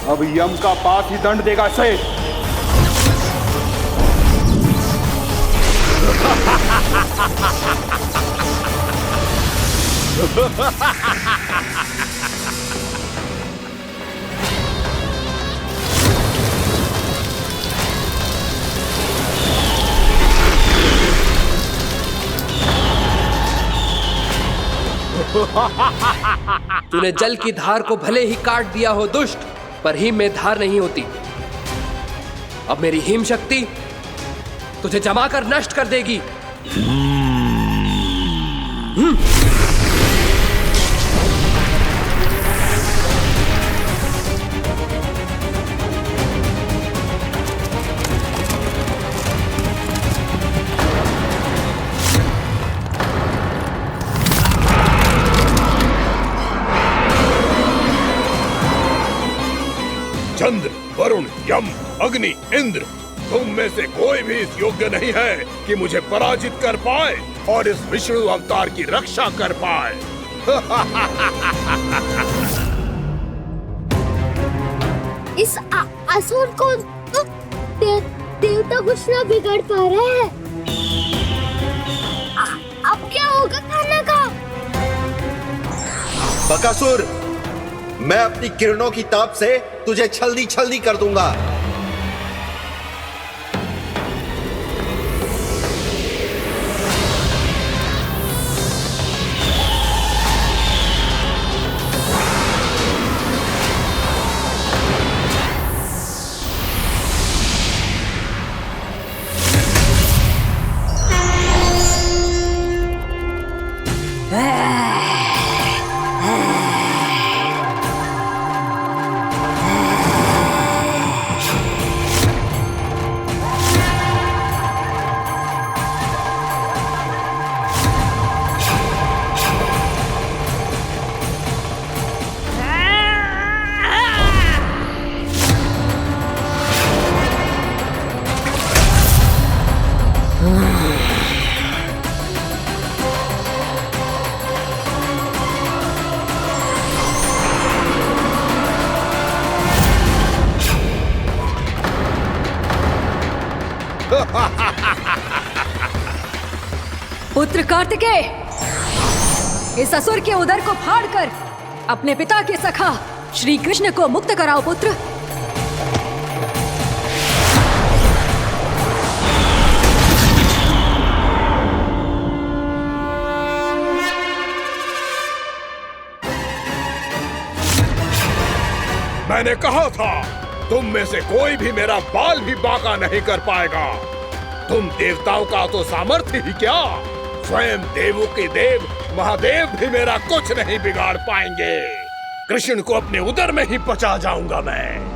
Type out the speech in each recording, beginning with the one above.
अब यम का पास ही दंड देगा इसे। तूने जल की धार को भले ही काट दिया हो दुष्ट, पर हिम में धार नहीं होती। अब मेरी हिम शक्ति तुझे जमा कर नष्ट कर देगी। चंद्र, वरुण, यम, अग्नि, इंद्र, तुम में से कोई भी इस योग्य नहीं है कि मुझे पराजित कर पाए और इस विष्णु अवतार की रक्षा कर पाए। इस असुर को तो देवता कुछ ना बिगाड़ पा रहे हैं। अब क्या होगा खाना का? बकासुर, मैं अपनी किरणों की ताप से तुझे छल्दी छल्दी कर दूंगा। पुत्र कार्तिकेय, इस असुर के उदर को फाड़कर अपने पिता के सखा श्री कृष्ण को मुक्त कराओ पुत्र। मैंने कहा था, तुम में से कोई भी मेरा बाल भी बांका नहीं कर पाएगा। तुम देवताओं का तो सामर्थ्य ही क्या, स्वयं देवों के देव महादेव भी मेरा कुछ नहीं बिगाड़ पाएंगे। कृष्ण को अपने उदर में ही पचा जाऊंगा मैं।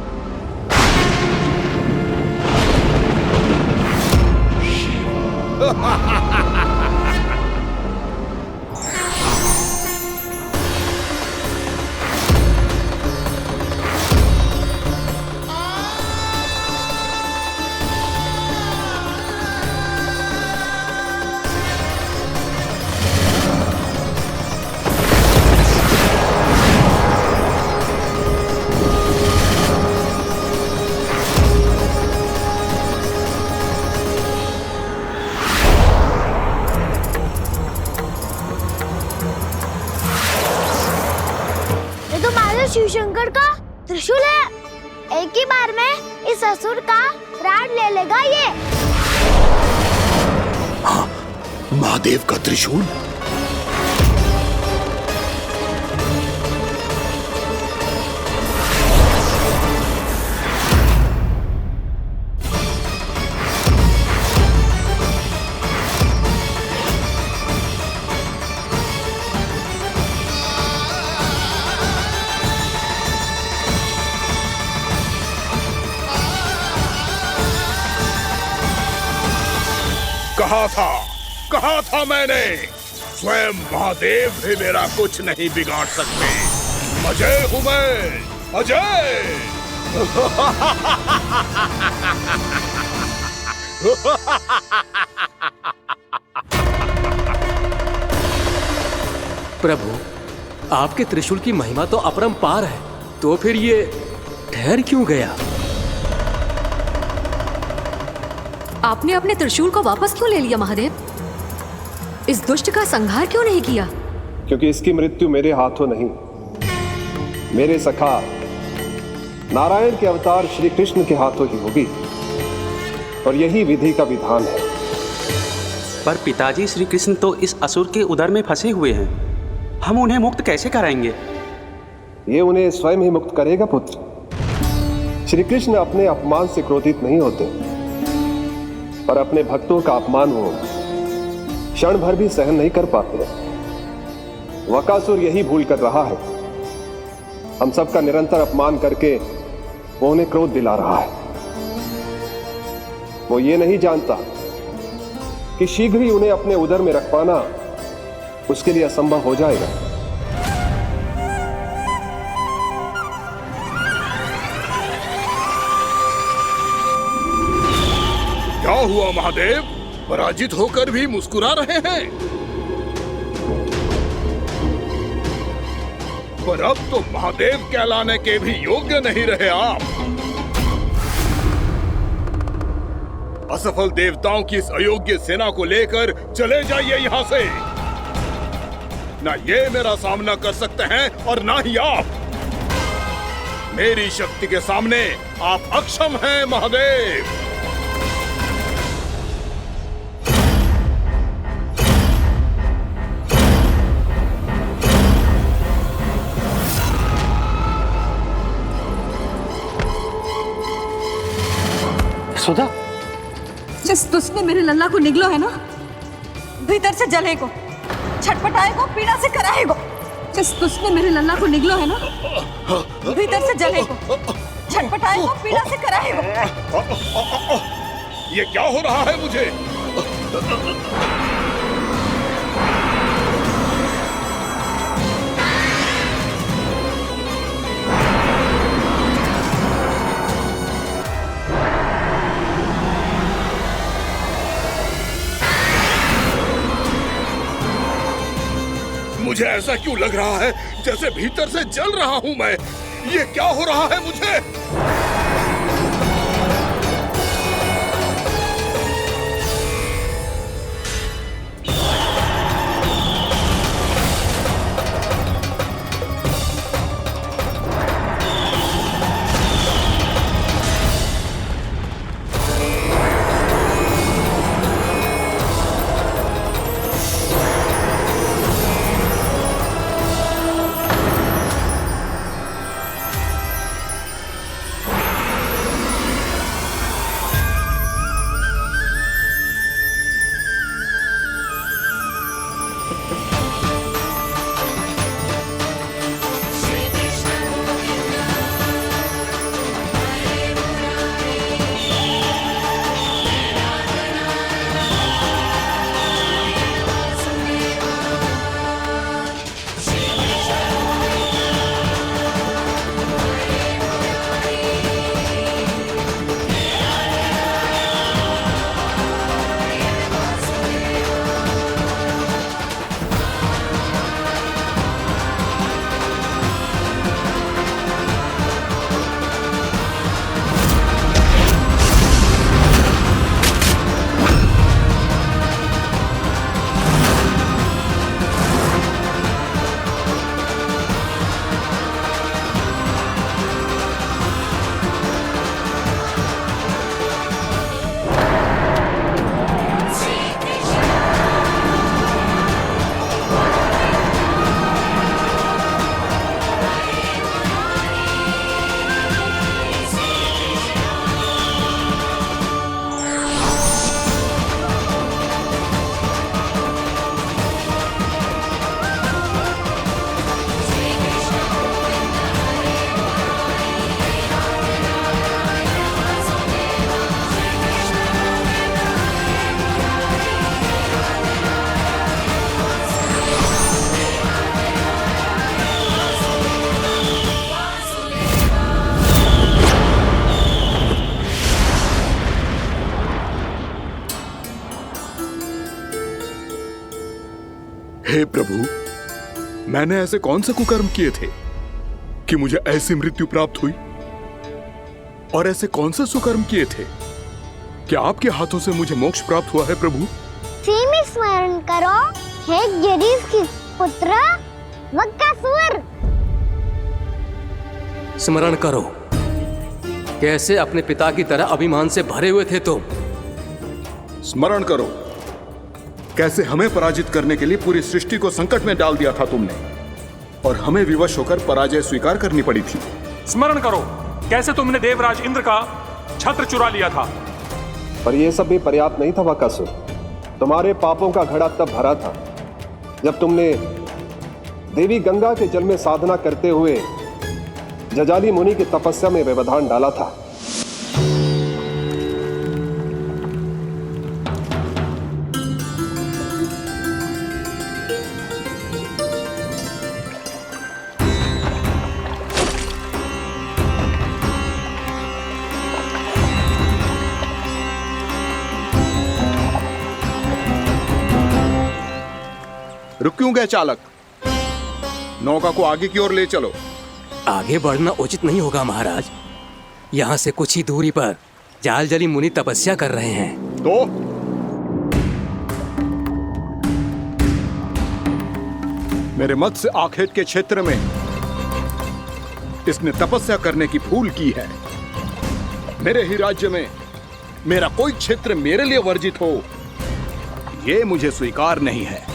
शिव शंकर का त्रिशूल है। एक ही बार में इस असुर का प्राण ले लेगा ये। हाँ, महादेव का त्रिशूल। कहा था मैंने, स्वयं महादेव भी मेरा कुछ नहीं बिगाड़ सकते। अजय हूं मैं, अजय। प्रभु, आपके त्रिशूल की महिमा तो अपरंपार है, तो फिर ये ठहर क्यों गया? आपने अपने त्रिशूल को वापस क्यों ले लिया महादेव? इस दुष्ट का संहार क्यों नहीं किया? क्योंकि इसकी मृत्यु मेरे हाथों नहीं, मेरे सखा नारायण के अवतार श्री कृष्ण के हाथों ही होगी, और यही विधि का विधान है। पर पिताजी, श्री कृष्ण तो इस असुर के उदर में फंसे हुए हैं, हम उन्हें मुक्त कैसे कराएंगे? ये उन्हें स्वयं ही मुक्त करेगा पुत्र। श्री कृष्ण अपने अपमान से क्रोधित नहीं होते, पर अपने भक्तों का अपमान वो क्षण भर भी सहन नहीं कर पाते। वकासुर यही भूल कर रहा है, हम सबका निरंतर अपमान करके वो उन्हें क्रोध दिला रहा है। वो ये नहीं जानता कि शीघ्र ही उन्हें अपने उदर में रख पाना उसके लिए असंभव हो जाएगा। क्या हुआ महादेव? पराजित होकर भी मुस्कुरा रहे हैं। पर अब तो महादेव कहलाने के भी योग्य नहीं रहे आप। असफल देवताओं की इस अयोग्य सेना को लेकर चले जाइए यहाँ से। ना ये मेरा सामना कर सकते हैं और ना ही आप। मेरी शक्ति के सामने आप अक्षम हैं महादेव। सुधा, जिस दुष्ट ने मेरे लल्ला को निगलो है ना, भीतर से जलेगो, छटपटाएगो, पीड़ा से कराएगो। जिस दुष्ट ने मेरे लल्ला को निगलो है ना, भीतर से जलेगो, छटपटाएगो, पीड़ा से कराएगो। ये क्या हो रहा है मुझे? मुझे ऐसा क्यों लग रहा है जैसे भीतर से जल रहा हूं मैं? ये क्या हो रहा है मुझे? हे प्रभु, मैंने ऐसे कौन से कुकर्म किए थे कि मुझे ऐसी मृत्यु प्राप्त हुई? और ऐसे कौन से सुकर्म किए थे? क्या आपके हाथों से मुझे मोक्ष प्राप्त हुआ है प्रभु? सीमित स्मरण करो, हे गिरीश की पुत्र वक्कासुर। स्मरण करो, कैसे अपने पिता की तरह अभिमान से भरे हुए थे तुम। स्मरण करो, कैसे हमें पराजित करने के लिए पूरी सृष्टि को संकट में डाल दिया था तुमने, और हमें विवश होकर पराजय स्वीकार करनी पड़ी थी। स्मरण करो, कैसे तुमने देवराज इंद्र का छत्र चुरा लिया था। पर यह सब भी पर्याप्त नहीं था वक्कासुर। तुम्हारे पापों का घड़ा तब भरा था जब तुमने देवी गंगा के जल में साधना करते हुए जजाली मुनि की तपस्या में व्यवधान डाला था। रुक क्यों गए चालक? नौका को आगे की ओर ले चलो। आगे बढ़ना उचित नहीं होगा महाराज। यहाँ से कुछ ही दूरी पर जालजली मुनि तपस्या कर रहे हैं। तो मेरे मत्स्य आखेट के क्षेत्र में इसने तपस्या करने की भूल की है। मेरे ही राज्य में मेरा कोई क्षेत्र मेरे लिए वर्जित हो, यह मुझे स्वीकार नहीं है।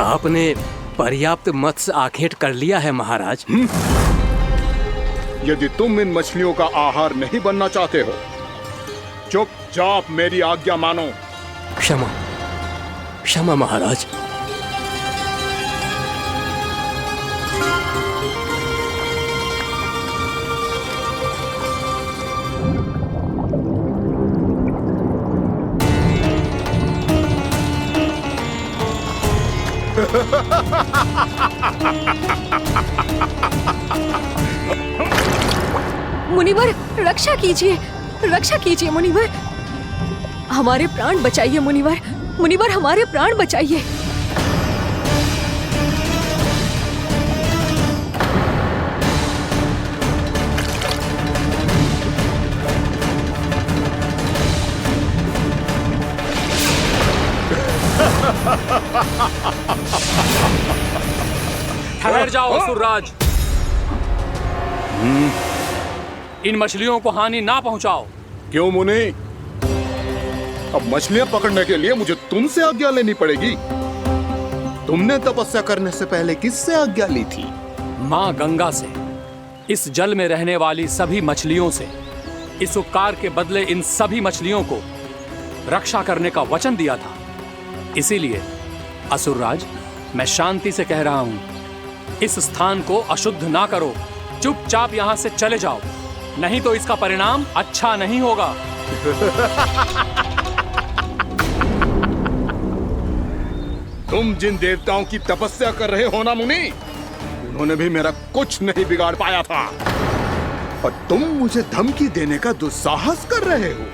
आपने पर्याप्त मत्स्य आखेट कर लिया है महाराज। यदि तुम इन मछलियों का आहार नहीं बनना चाहते हो, चुपचाप मेरी आज्ञा मानो। क्षमा, क्षमा महाराज। मुनिवर रक्षा कीजिए, रक्षा कीजिए मुनिवर, हमारे प्राण बचाइए मुनिवर, मुनिवर हमारे प्राण बचाइए। ठहर जाओ असुरराज, इन मछलियों को हानि ना पहुंचाओ। क्यों मुनि? अब मछलियां पकड़ने के लिए मुझे तुमसे आज्ञा लेनी पड़ेगी। तुमने तपस्या करने से पहले किससे आज्ञा ली थी? मां गंगा से, इस जल में रहने वाली सभी मछलियों से। इस उपकार के बदले इन सभी मछलियों को रक्षा करने का वचन दिया था। इसीलिए असुरराज, मैं शांति से कह रहा हूं, इस स्थान को अशुद्ध ना करो। चुपचाप यहां से चले जाओ, नहीं तो इसका परिणाम अच्छा नहीं होगा। तुम जिन देवताओं की तपस्या कर रहे हो ना मुनि, उन्होंने भी मेरा कुछ नहीं बिगाड़ पाया था, और तुम मुझे धमकी देने का दुस्साहस कर रहे हो।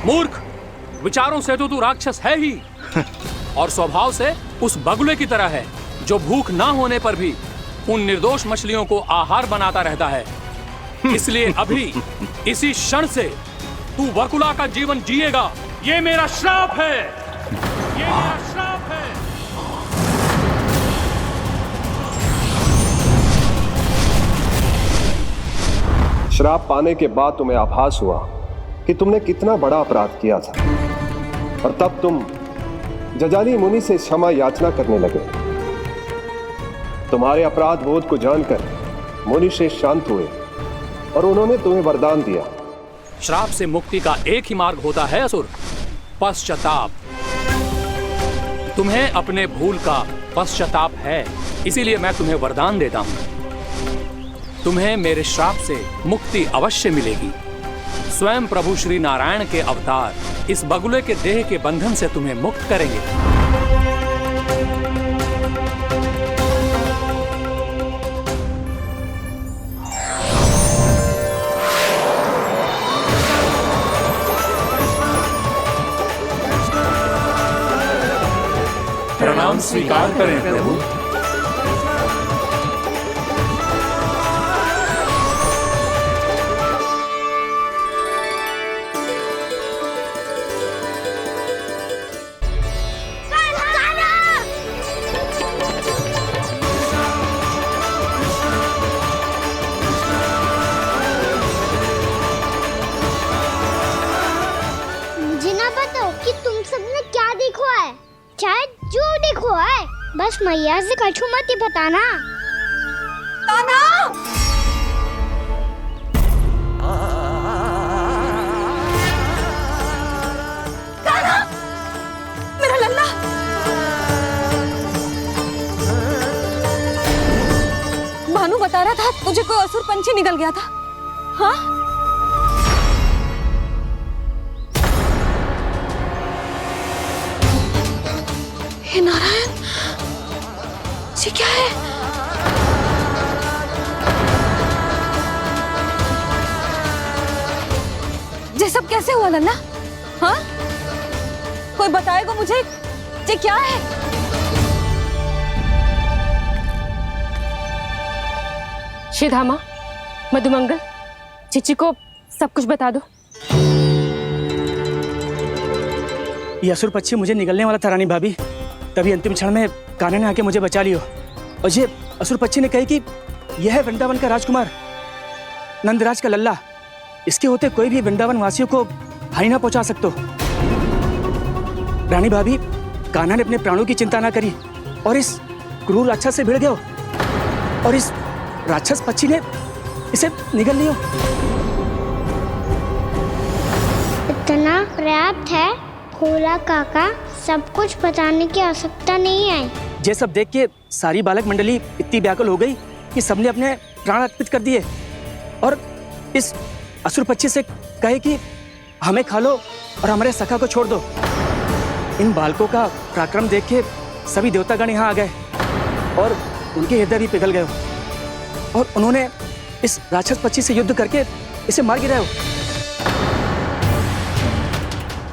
मूर्ख, विचारों से तो तू राक्षस है ही, और स्वभाव से उस बगुले की तरह है जो भूख ना होने पर भी उन निर्दोष मछलियों को आहार बनाता रहता है। इसलिए अभी इसी क्षण से तू वकुला का जीवन जिएगा। ये मेरा श्राप है, ये मेरा श्राप है। श्राप पाने के बाद तुम्हें आभास हुआ कि तुमने कितना बड़ा अपराध किया था, और तब तुम जजाली मुनि से क्षमा याचना करने लगे। तुम्हारे अपराध बोध को जानकर मुनि श्रेष्ठ शांत हुए और उन्होंने तुम्हें वरदान दिया। श्राप से मुक्ति का एक ही मार्ग होता है असुर, पश्चाताप। तुम्हें अपने भूल का पश्चाताप है, इसीलिए मैं तुम्हें वरदान देता हूं। तुम्हें मेरे श्राप से मुक्ति अवश्य मिलेगी। स्वयं प्रभु श्री नारायण के अवतार इस बगुले के देह के बंधन से तुम्हें मुक्त करेंगे। स्वीकार करें प्रभु। मुझे ना बताओ कि तुम सबने क्या देखा है, चाहे जो देखो है, बस मैया से कछु मत ही बताना। कान्हा! कान्हा! मेरा लल्ला! भानु बता रहा था तुझे कोई असुर पंछी निकल गया था। हाँ? हे नारायण, ये क्या है? ये सब कैसे हुआ लल्ला? हाँ? कोई बताएगा मुझे ये क्या है? श्रीधामा, मधुमंगल, चिची को सब कुछ बता दो। ये असुर पक्षी मुझे निगलने वाला था रानी भाभी, तभी अंतिम क्षण में कान्हा ने आके मुझे बचा लियो। और ये असुर पक्षी ने कही कि यह है वृंदावन का राजकुमार, नंदराज का लल्ला। इसके होते कोई भी वृंदावन वासियों को हानि ना पहुंचा सकते। रानी भाभी, कान्हा ने अपने प्राणों की चिंता ना करी और इस क्रूर राक्षस से भिड़ गयो और इस राक्षस पक्षी ने इसे निगल लियो। इतना पर्याप्त है भोला काका, सब कुछ बताने की आवश्यकता नहीं है। ये सब देख के सारी बालक मंडली इतनी व्याकुल हो गई कि सबने अपने प्राण अर्पित कर दिए और इस असुर पक्षी से कहे कि हमें खा लो और हमारे सखा को छोड़ दो। इन बालकों का पराक्रम देख के सभी देवतागण यहाँ आ गए और उनके हृदय भी पिघल गए और उन्होंने इस राक्षस पक्षी से युद्ध करके इसे मार गिराया।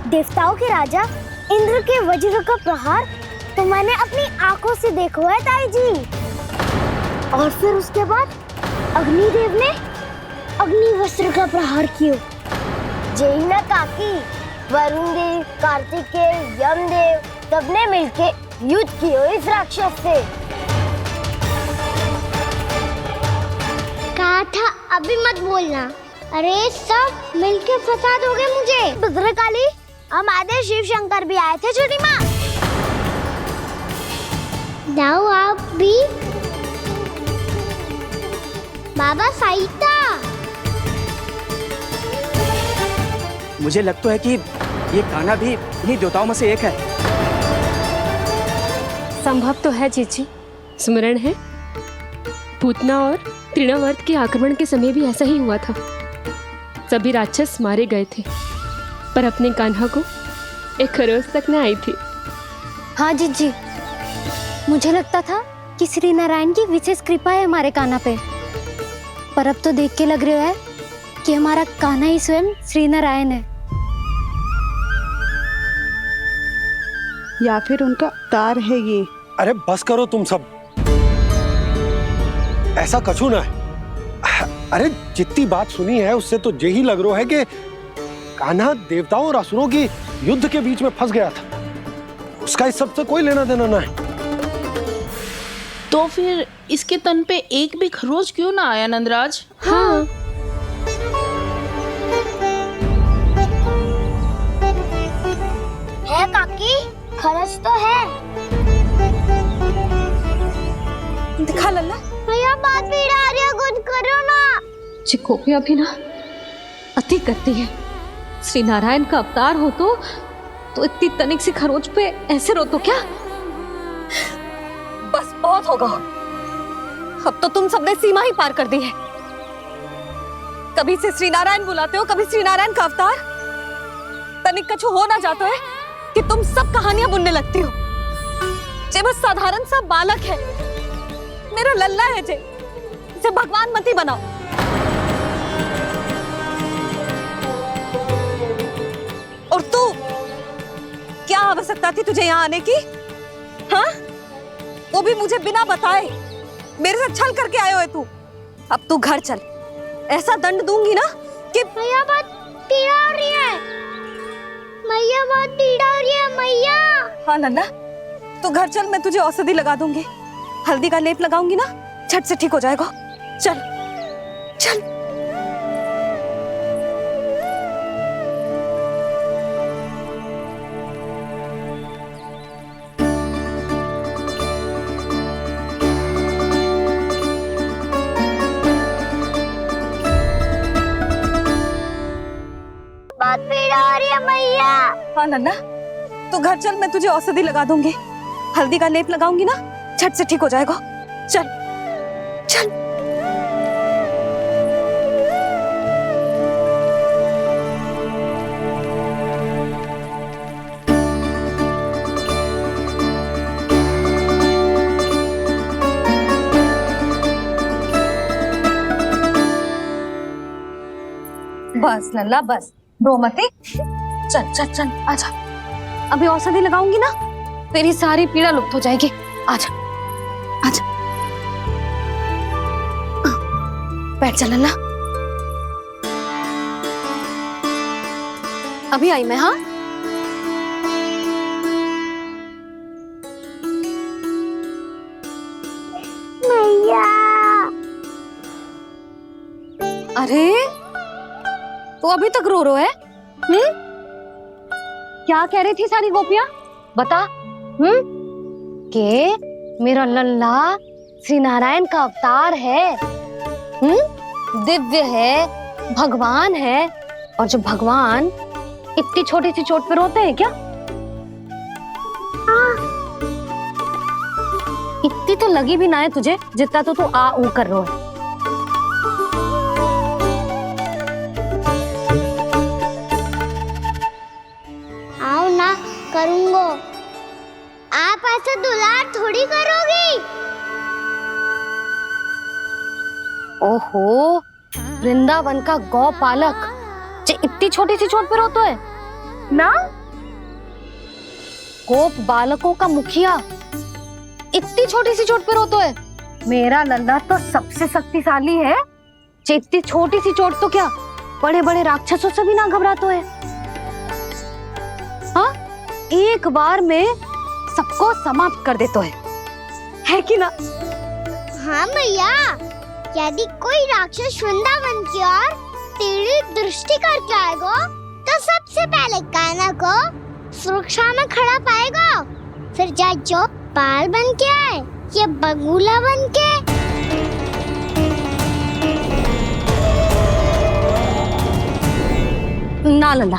देवताओं के राजा इंद्र के वज्र का प्रहार तो मैंने अपनी आंखों से देखा है ताई जी। और फिर उसके बाद अग्निदेव ने अग्निवस्त्र का प्रहार किया। जय ना काकी, वरुण देव, कार्तिकेय, यमदेव सबने मिलके युद्ध किया इस राक्षस से। कहा था अभी मत बोलना। अरे सब मिलके फंसा दोगे मुझे। भद्रकाली, हमारे शिव शंकर भी आए थे छोटी माँ। जाओ आप भी। बाबा साईता, मुझे लगता है कि ये कान्हा भी इन्हीं देवताओं में से एक है। संभव तो है चीची। स्मरण है, पूतना और तृणावर्त के आक्रमण के समय भी ऐसा ही हुआ था। सभी राक्षस मारे गए थे, पर अपने कान्हा को एक खरोच तक न आई थी। हाँ जीजी, मुझे लगता था कि श्री नारायण की विशेष कृपा है हमारे कान्हा पे, पर अब तो देख के लग रहा है कि हमारा कान्हा ही स्वयं श्री नारायण है। या फिर उनका अवतार है ये। अरे बस करो तुम सब, ऐसा कछु ना है। अरे जितनी बात सुनी है उससे तो यही लग रहा है कि कान्हा देवताओं और असुरों की युद्ध के बीच में फंस गया था। उसका इस सब से कोई लेना देना ना है। तो फिर इसके तन पे एक भी खरोच क्यों ना आया नंदराज? हाँ, है काकी, खरच तो है। दिखा लल्ला। भैया बात पीड़ा आ रही है, कुछ करो ना। चिकोपिया भी ना अति करती है। श्री नारायण का अवतार हो तो इतनी तनिक सी खरोच पे ऐसे रो तो क्या? बस बहुत होगा। अब तो तुम सबने सीमा ही पार कर दी है। कभी से श्री नारायण बुलाते हो, कभी श्री नारायण का अवतार। तनिक कछु हो ना जाता है कि तुम सब कहानियां बुनने लगती हो। जे बस साधारण सा बालक है, मेरा लल्ला है जे, इसे भगवान मत ही बनाओ। और तू, क्या आवश्यकता थी तुझे यहाँ आने की? हाँ? वो भी मुझे बिना बताए। मेरे साथ छल करके आए हो तू। अब तू घर चल, ऐसा दंड दूंगी ना कि मैया बहुत पीड़ा हो रही है, मैया बहुत पीड़ा हो रही है मैया। हाँ नन्ना, तू घर चल, मैं तुझे औषधि लगा दूंगी, हल्दी का लेप लगाऊंगी ना, झट से ठीक हो जाएगा। चल चल। बहुत पीड़ा हो रही है मैया। हाँ नन्ना, तू घर चल, मैं तुझे औषधि लगा दूंगी, हल्दी का लेप लगाऊंगी ना, झट से ठीक हो जाएगा। चल चल। बस लल्ला बस, रो मत। चल चल चल, आजा। अभी औषधि लगाऊंगी ना, तेरी सारी पीड़ा लुप्त हो जाएगी। आजा आजा, बैठ जा लल्ला। अभी आई मैं। हाँ मैया। अरे तो अभी तक रो है? क्या कह रही थी सारी गोपियां? बता। के मेरा लल्ला श्री नारायण का अवतार है, दिव्य है, भगवान है। और जो भगवान इतनी छोटी सी चोट पे रोते हैं क्या? इतनी तो लगी भी ना है तुझे जितना तो तू आ ऊ कर रो है। आओ ना करूंगो, आप ऐसे दुलार थोड़ी करोगी। ओहो, वृंदावन का गौपालक जो इतनी छोटी सी चोट पे रोता है ना, गोप बालकों का मुखिया इतनी छोटी सी चोट पे रोता है। मेरा लल्ला तो सबसे शक्तिशाली है, जो इतनी छोटी सी चोट तो क्या बड़े बड़े राक्षसों से भी ना घबराता है। हाँ, एक बार में सबको समाप्त कर देता है कि ना? हाँ मैया, यदि कोई राक्षस वृंदावन की ओर टेढ़ी दृष्टि करके आएगा तो सबसे पहले कान्हा को सुरक्षा में खड़ा पाएगा, फिर चाहे जो बाल बन के आए या बगुला बन के। ना लल्ला,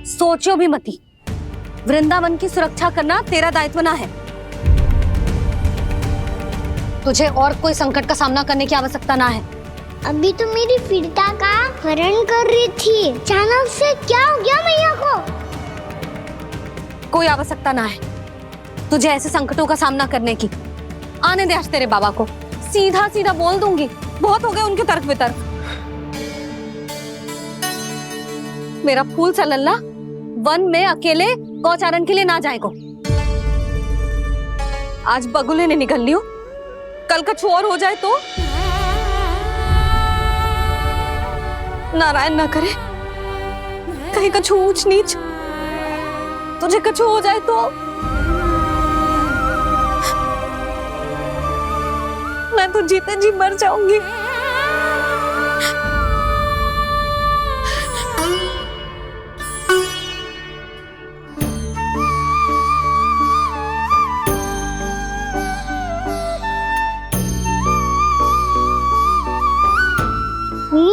सोचो भी मती, वृंदावन की सुरक्षा करना तेरा दायित्व ना है। तुझे और कोई संकट का सामना करने की आवश्यकता ना है। अभी तो मेरी पीड़िता का हरण कर रही थी, अचानक से क्या हो गया मैया को? कोई आवश्यकता ना है तुझे ऐसे संकटों का सामना करने की। आने दे आज तेरे बाबा को, सीधा सीधा बोल दूंगी, बहुत हो गए उनके तर्क वितर्क। मेरा फूल सा लल्ला वन में अकेले गौचारण के लिए ना जाएगो। आज बगुले ने निकल लियो, कल कछु और हो जाए तो? नारायण ना करे, कहीं कछु ऊंच नीच तुझे कछु हो जाए तो? मैं तो जीते जी मर जाऊंगी।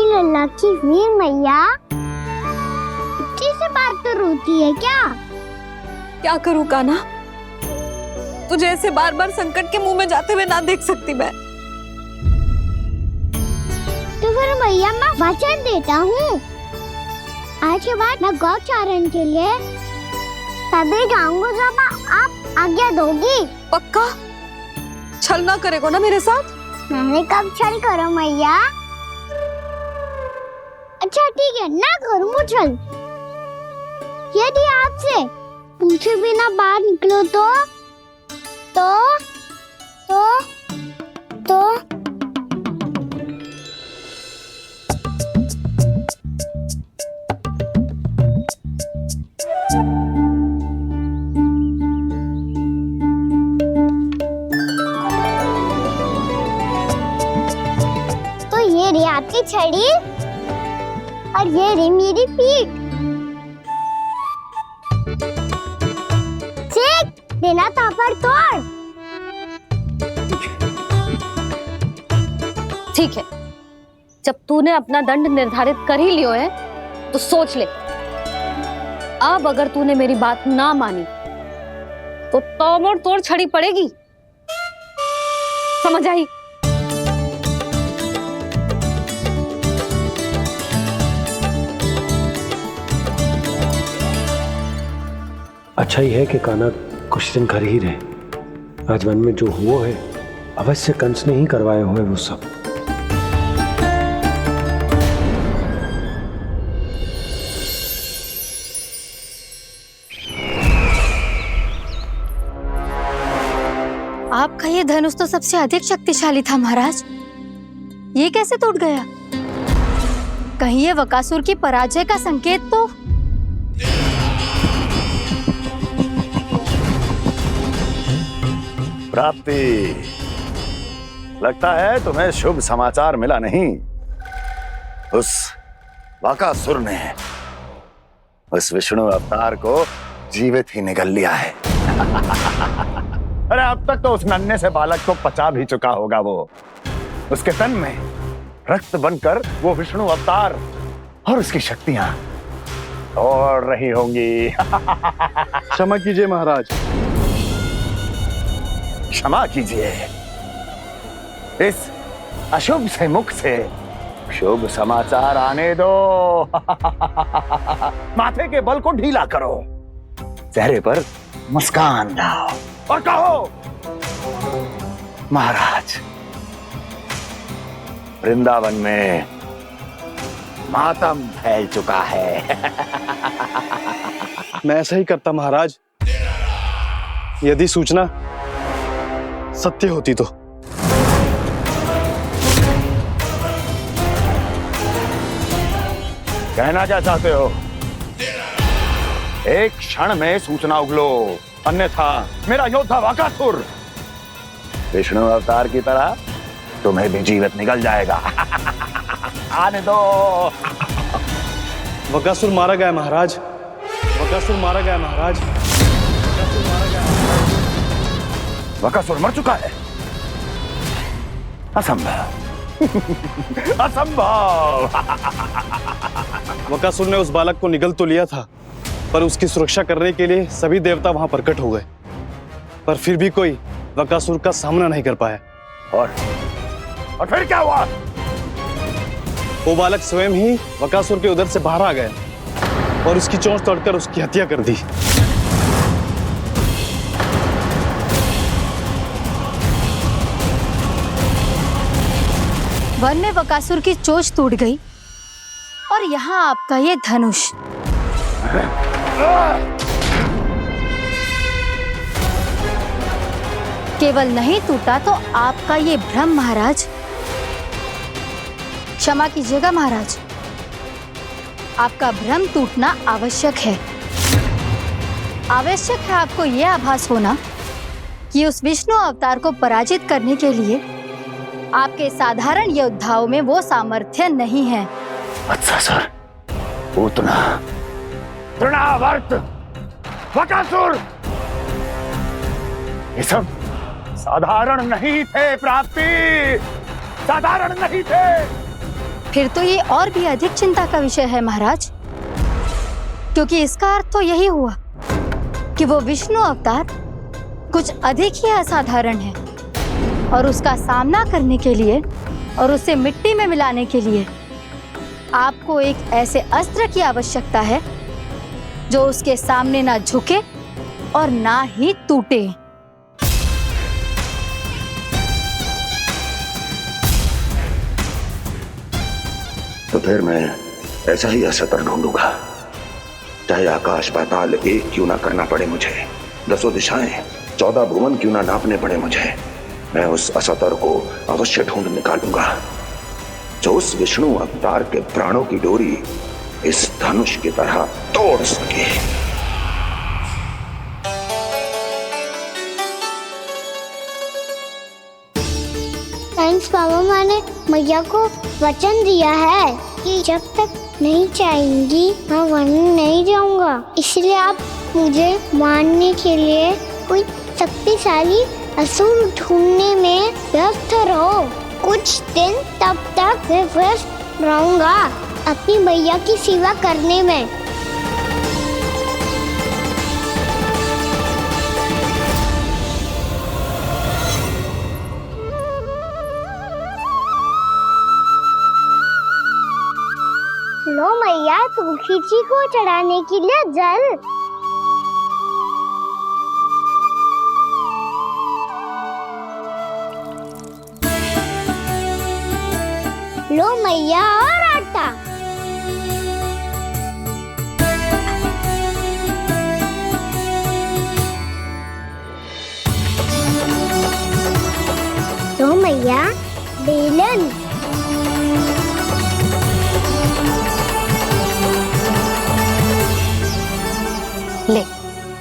लल्ला की वीर मैया इतनी से बात तो रोती है क्या? क्या करूं कान्हा, तुझे ऐसे बार बार संकट के मुंह में जाते हुए ना देख सकती मैं। तो फिर मैया मैं वचन देता हूँ, आज के बाद मैं गौचारण के लिए तभी जाऊंगा जब आप आज्ञा दोगी। पक्का? छल ना करेगा ना मेरे साथ? मैंने कब छल करो मैया? अच्छा ठीक है, ना करूँ छल। यदि आपसे पूछे बिना बाहर निकलो तो रही आपकी छड़ी और ये रही मेरी पीठ। चेक देना तापर तोड़। ठीक है, जब तूने अपना दंड निर्धारित कर ही लियो है तो सोच ले, अब अगर तूने मेरी बात ना मानी तो तोड़ तोड़ छड़ी पड़ेगी, समझ आई? अच्छा ही है कि कान्हा कुछ दिन घर ही रहे। राजवन में जो हुआ है अवश्य कंस ने ही करवाए हुए वो सब। आपका ये धनुष तो सबसे अधिक शक्तिशाली था महाराज, ये कैसे टूट गया? कहीं ये बकासुर की पराजय का संकेत तो? प्राप्ति, लगता है तुम्हें शुभ समाचार मिला नहीं। उस बकासुर ने उस विष्णु अवतार को जीवित ही निगल लिया है। अरे अब तक तो उस नन्हे से बालक को पचा भी चुका होगा वो। उसके तन में रक्त बनकर वो विष्णु अवतार और उसकी शक्तियां दौड़ रही होंगी। क्षमा कीजिए महाराज। क्षमा कीजिए, इस अशुभ से मुख से शुभ समाचार आने दो। माथे के बल को ढीला करो, चेहरे पर मुस्कान लाओ और कहो, महाराज, वृंदावन में मातम फैल चुका है। मैं ऐसा ही करता महाराज, यदि सूचना सत्य होती तो। कहना क्या चाहते हो? एक क्षण में सूचना उगलो, अन्यथा मेरा योद्धा बकासुर विष्णु अवतार की तरह तुम्हें भी जीवित निकल जाएगा। आने दो। बकासुर मारा गया महाराज, बकासुर मारा गया महाराज, बकासुर मारा गया। बकासुर मर चुका है? असंभव। असंभव। बकासुर ने उस बालक को निगल तो लिया था, पर उसकी सुरक्षा करने के लिए सभी देवता वहां प्रकट हो गए, पर फिर भी कोई बकासुर का सामना नहीं कर पाया। और फिर क्या हुआ? वो बालक स्वयं ही बकासुर के उदर से बाहर आ गया और उसकी चोंच तोड़कर उसकी हत्या कर दी। वन में बकासुर की चोंच टूट गई और यहाँ आपका ये धनुष। केवल नहीं टूटा तो आपका ये भ्रम महाराज। क्षमा कीजिएगा महाराज, आपका भ्रम टूटना आवश्यक है। आवश्यक है आपको यह आभास होना कि उस विष्णु अवतार को पराजित करने के लिए आपके साधारण योद्धाओं में वो सामर्थ्य नहीं है। अच्छा सर, पूतना, तृणावर्त, बकासुर, ये सब साधारण नहीं थे प्राप्ति, साधारण नहीं थे। फिर तो ये और भी अधिक चिंता का विषय है महाराज, क्योंकि इसका अर्थ तो यही हुआ कि वो विष्णु अवतार कुछ अधिक ही असाधारण है और उसका सामना करने के लिए और उसे मिट्टी में मिलाने के लिए आपको एक ऐसे अस्त्र की आवश्यकता है जो उसके सामने ना झुके और ना ही टूटे। तो फिर मैं ऐसा ही असत्र ढूंढूंगा, चाहे आकाश पाताल एक क्यों ना करना पड़े मुझे, 10 दिशाएं 14 भुवन क्यों ना नापने पड़े मुझे, मैं उस असतर को अवश्य ढूंढ निकालूंगा जो उस विष्णु अवतार के प्राणों की डोरी इस धनुष की तरह तोड़ सके। थैंक्स पापा, मैंने मैया को वचन दिया है कि जब तक नहीं चाहेंगी मैं वन नहीं जाऊंगा। इसलिए आप मुझे मारने के लिए कोई शक्तिशाली असुर ढूंढने में व्यस्त रहो। कुछ दिन तब तक मैं व्यस्त रहूंगा अपनी मैया की सेवा करने में। लो मैया, तुलसी जी को चढ़ाने के लिए जल। लो मैया, और आटा। लो मैया, बेलन। ले,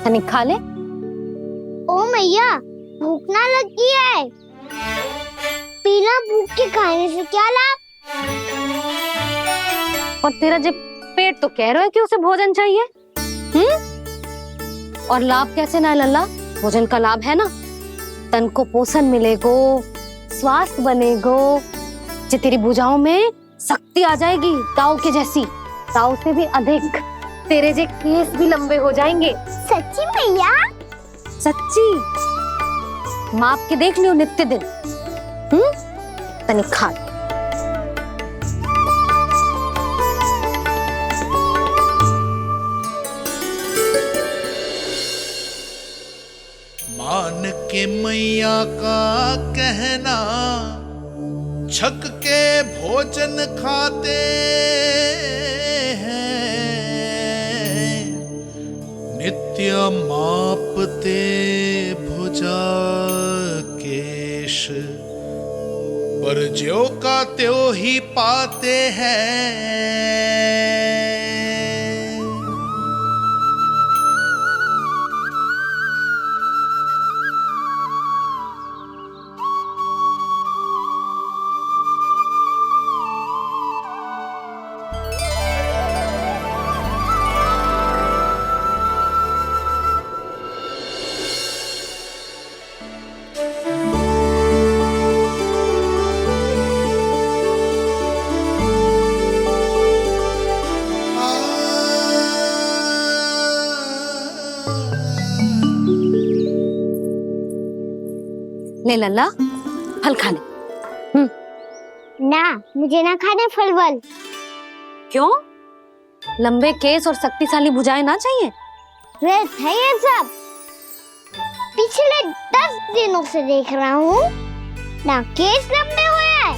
तनिक खा ले। ओ मैया, भूख ना लगी है। बिना भूख के खाने से क्या लाभ? और तेरा जब पेट तो कह रहा है कि उसे भोजन चाहिए, और लाभ कैसे ना लल्ला? भोजन का लाभ है ना, तन को पोषण मिलेगो, स्वास्थ्य बनेगो, जो तेरी भुजाओं में शक्ति आ जाएगी ताऊ के जैसी, ताऊ से भी अधिक। तेरे जे केस भी लंबे हो जाएंगे। सच्ची मैया? सच्ची। माप के देख लियो नित्य दिन। तनिक खा। मान के मैया का कहना, छक के भोजन खाते हैं, नित्य मापते भुजा केश, पर ज्यों का त्यों ही पाते हैं। ले लल्ला, फल खा ले। ना, मुझे ना खाने फल वल। क्यों? लंबे केस और शक्तिशाली भुजाएं ना चाहिए? व्यर्थ है ये सब। पिछले 10 दिनों से देख रहा हूँ, ना केस लंबे हुए हैं,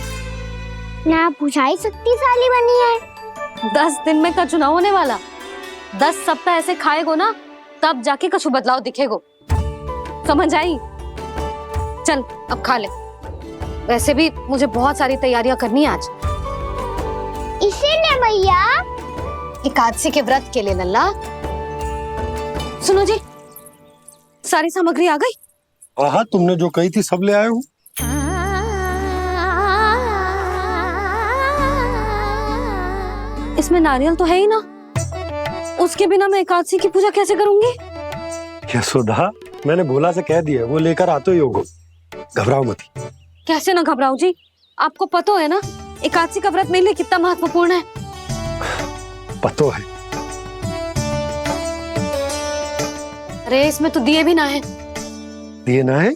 ना भुजाएं शक्तिशाली बनी है। 10 दिन में का चुनाव होने वाला। 10 सप्ताह ऐसे खाएगो ना, तब जाके कछु बदलाव दिखेगो। समझ आई? चल अब खा ले। वैसे भी मुझे बहुत सारी तैयारियां करनी है आज। इसीलिए मैया, एकादशी के व्रत के लिए लल्ला। सुनो जी, सारी सामग्री आ गई? हाँ, तुमने जो कही थी सब ले आए हूँ। इसमें नारियल तो है ही ना, उसके बिना मैं एकादशी की पूजा कैसे करूंगी? यशोदा, मैंने भोला से कह दिया, वो लेकर आते ही होगा। घबराओ मत। कैसे ना घबराओ जी, आपको पता है ना एकादशी का व्रत मेरे लिए कितना महत्वपूर्ण है। पता है। अरे इसमें तो दिए भी ना है। दिए ना है?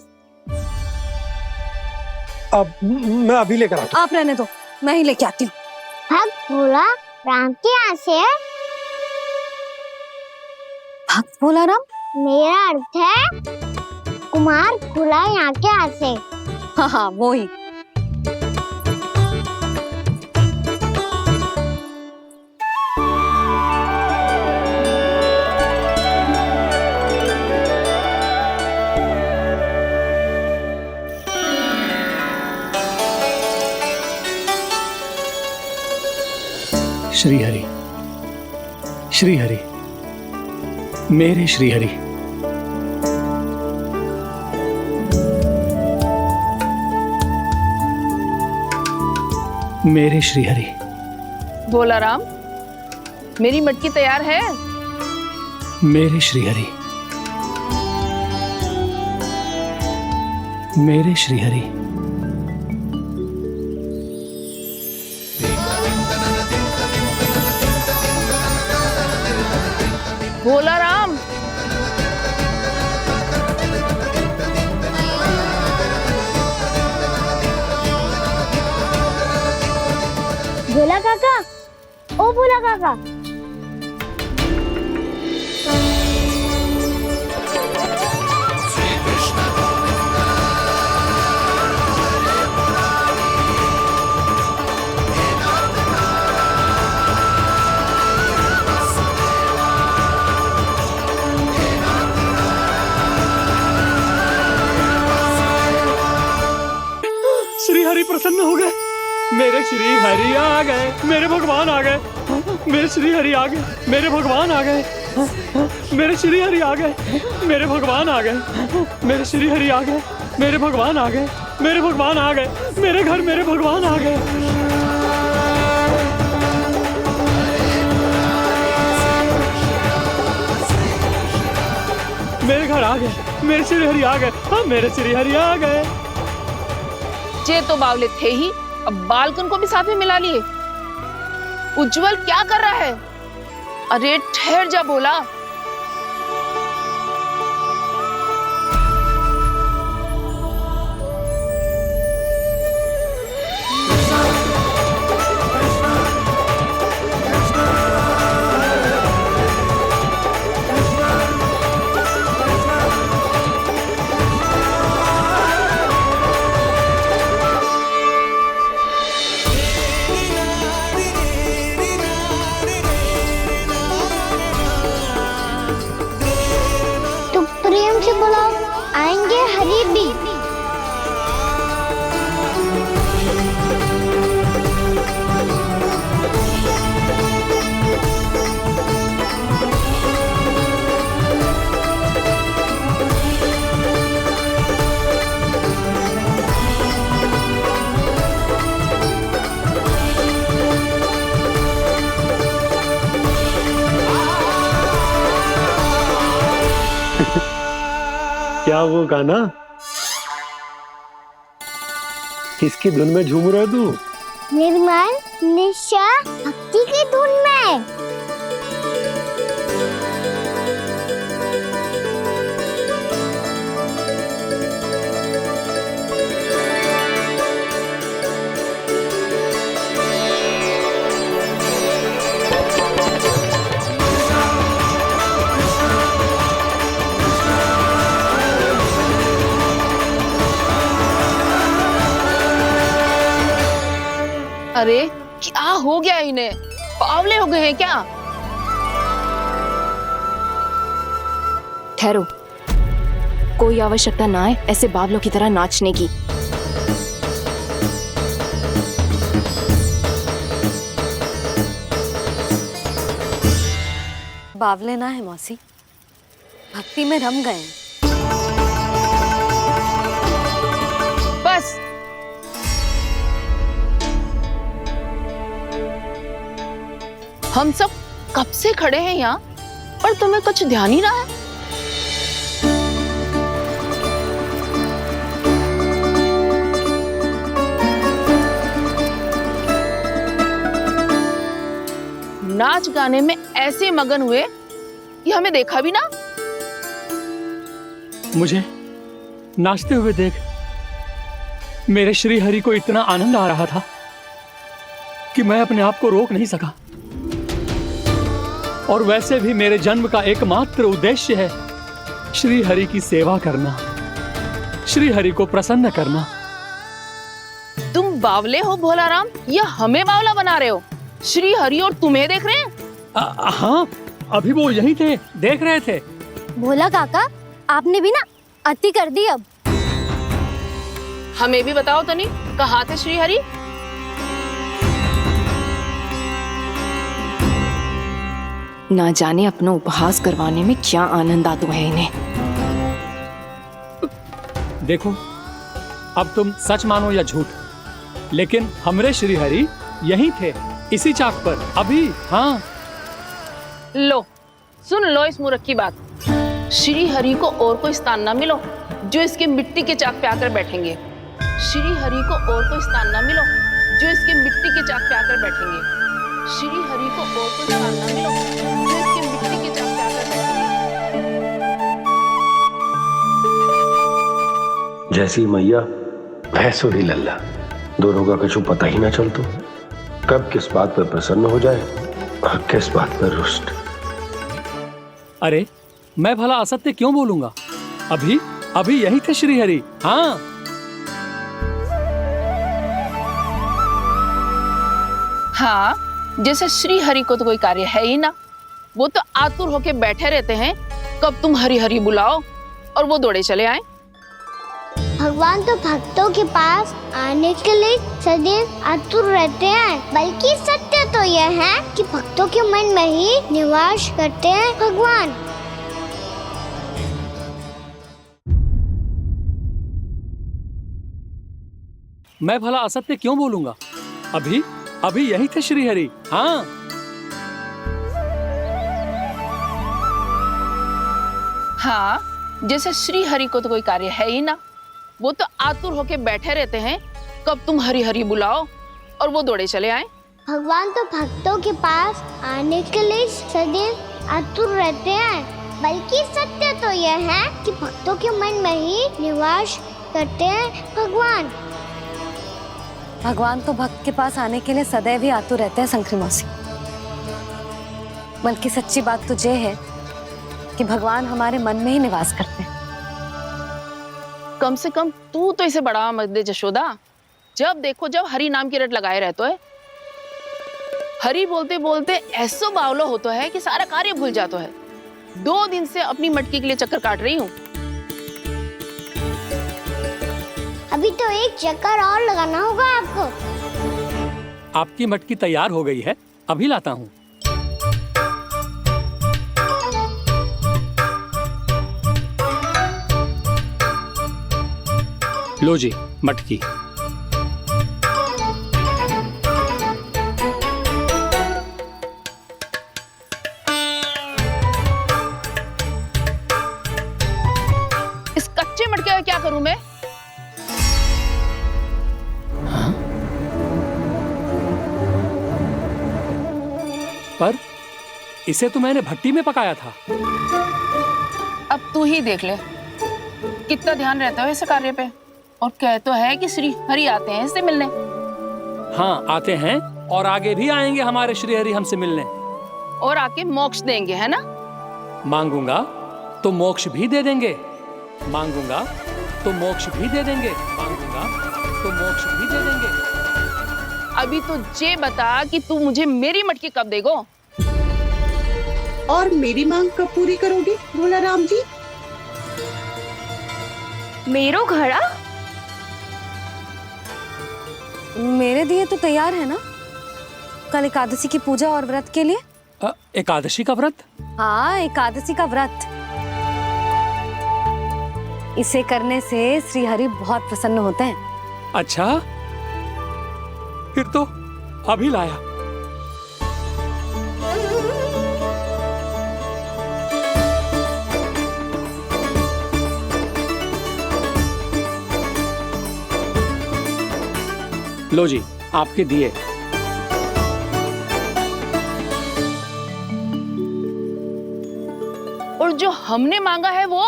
अब मैं अभी लेकर आता हूँ। आप रहने दो, मैं ही लेके आती हूँ। भक्त भोला राम के यहाँ से है? भक्त भोला राम? मेरा अर्थ है कुमार भोला यहाँ के यहाँ से। हाँ हाँ, वो ही। श्री हरि, श्री हरि, मेरे श्री हरि। मेरे श्रीहरि। भोला राम, मेरी मटकी तैयार है? मेरे श्रीहरि। मेरे श्रीहरि। भोला राम, भोला काका, ओ भोला काका। श्री हरि प्रसन्न हो गए। मेरे श्री हरि आ गए, मेरे भगवान आ गए। मेरे श्री हरि आ गए, मेरे भगवान आ गए। मेरे श्री हरि आ गए, मेरे भगवान आ गए। मेरे श्री हरि आ गए, मेरे भगवान आ गए। मेरे भगवान आ गए, मेरे घर मेरे भगवान आ गए। मेरे घर आ गए, मेरे श्री हरि आ गए। हाँ, मेरे श्री हरि आ गए। जे तो बावले थे ही, अब बालकन को भी साथ में मिला लिए। उज्जवल क्या कर रहा है? अरे ठहर जा भोला। प्रेम से बुलाओ, आएंगे हरि भी। क्या वो गाना? किसकी धुन में झूम रहा तू? निर्मल निशा भक्ति की धुन में। अरे क्या हो गया इन्हें? बावले हो गए हैं क्या? ठहरो, कोई आवश्यकता ना है ऐसे बावलों की तरह नाचने की। बावले ना है मौसी, भक्ति में रम गए। बस हम सब कब से खड़े हैं यहाँ, पर तुम्हें कुछ ध्यान ही रहा है। नाच गाने में ऐसे मगन हुए कि हमें देखा भी ना। मुझे नाचते हुए देख मेरे श्री हरि को इतना आनंद आ रहा था कि मैं अपने आप को रोक नहीं सका। और वैसे भी मेरे जन्म का एकमात्र उद्देश्य है श्री हरि की सेवा करना, श्री हरि को प्रसन्न करना। तुम बावले हो भोला राम, या हमें बावला बना रहे हो? श्री हरि और तुम्हें देख रहे हैं? हाँ, अभी वो यहीं थे, देख रहे थे। भोला काका, आपने भी ना अति कर दी। अब हमें भी बताओ तनी, कहाँ थे श्री हरि? ना जाने अपना उपहास करवाने में क्या आनंद आता है इन्हें। देखो, अब तुम सच मानो या झूठ, लेकिन हमरे श्रीहरि यहीं थे, इसी चाक पर अभी। हाँ, लो सुन लो इस मूर्ख की बात। श्री हरि को और कोई स्थान ना मिलो जो इसके मिट्टी के चाक पे आकर बैठेंगे। श्री हरि को और कोई स्थान ना मिलो जो इसके मिट्टी के चाक पे आकर बैठेंगे। श्री हरि को और कोई स्थान ना मिलो जो इसके मिट्टी के चाक पे आकर बैठेंगे। जैसी मैया भैंसो ही लल्ला, दोनों का कुछ पता ही ना चल तो कब किस बात पर प्रसन्न हो जाए और किस बात पर रुष्ट। अरे मैं भला असत्य क्यों बोलूंगा? अभी अभी यही थे श्रीहरि। हाँ, हाँ, जैसे श्री हरि को तो कोई कार्य है ही ना, वो तो आतुर होके बैठे रहते हैं कब तुम हरि हरि बुलाओ और वो दौड़े चले आए। भगवान तो भक्तों के पास आने के लिए सदैव आतुर रहते हैं, बल्कि सत्य तो यह है कि भक्तों के मन में ही निवास करते हैं भगवान। मैं भला असत्य क्यों बोलूंगा? अभी अभी यही थे श्रीहरि। हाँ, हाँ, जैसे श्री हरि को तो कोई कार्य है ही ना, वो तो आतुर होके बैठे रहते हैं कब तुम हरि हरि बुलाओ और वो दौड़े चले आए। भगवान तो भक्तों के पास आने के लिए सदैव आतुर रहते हैं, बल्कि सत्य तो यह है कि भक्तों के मन में ही निवास करते हैं भगवान। भगवान तो भक्त के पास आने के लिए सदैव ही आतुर रहते हैं शंकरी मौसी। बल्कि सच्ची बात तो ये है कि भगवान हमारे मन में ही निवास करते हैं। कम से कम तू तो इसे बढ़ावा मत दे जशोदा। जब देखो जब हरि नाम की रट लगाए रहते है। हरि बोलते बोलते ऐसो बावलो होता है कि सारा कार्य भूल जाता है। 2 दिन से अपनी मटकी के लिए चक्कर काट रही हूँ। अभी तो एक चक्कर और लगाना होगा आपको। आपकी मटकी तैयार हो गई है, अभी लाता हूँ। लो जी मटकी। इस कच्चे मटके का क्या करूं मैं? पर इसे तो मैंने भट्टी में पकाया था। अब तू ही देख ले कितना ध्यान रहता है इस कार्य पे। और कह तो है कि श्री हरि आते हैं इससे मिलने। हाँ, आते हैं और आगे भी आएंगे हमारे श्रीहरि हमसे मिलने। और आके मोक्ष देंगे, है ना? मांगूंगा तो मोक्ष भी दे देंगे, मांगूंगा तो मोक्ष भी दे देंगे, मांगूंगा तो मोक्ष भी दे देंगे। अभी तो ये बता कि तू मुझे मेरी मटकी कब देगो? और मेरी मांग कब पूरी करोगे भोला राम जी? मेरो घड़ा मेरे दिए तो तैयार है ना? कल एकादशी की पूजा और व्रत के लिए। एकादशी का व्रत? हाँ, एकादशी का व्रत। इसे करने से श्री हरि बहुत प्रसन्न होते हैं। अच्छा, फिर तो अभी लाया। लो जी आपके दिए। और जो हमने मांगा है वो?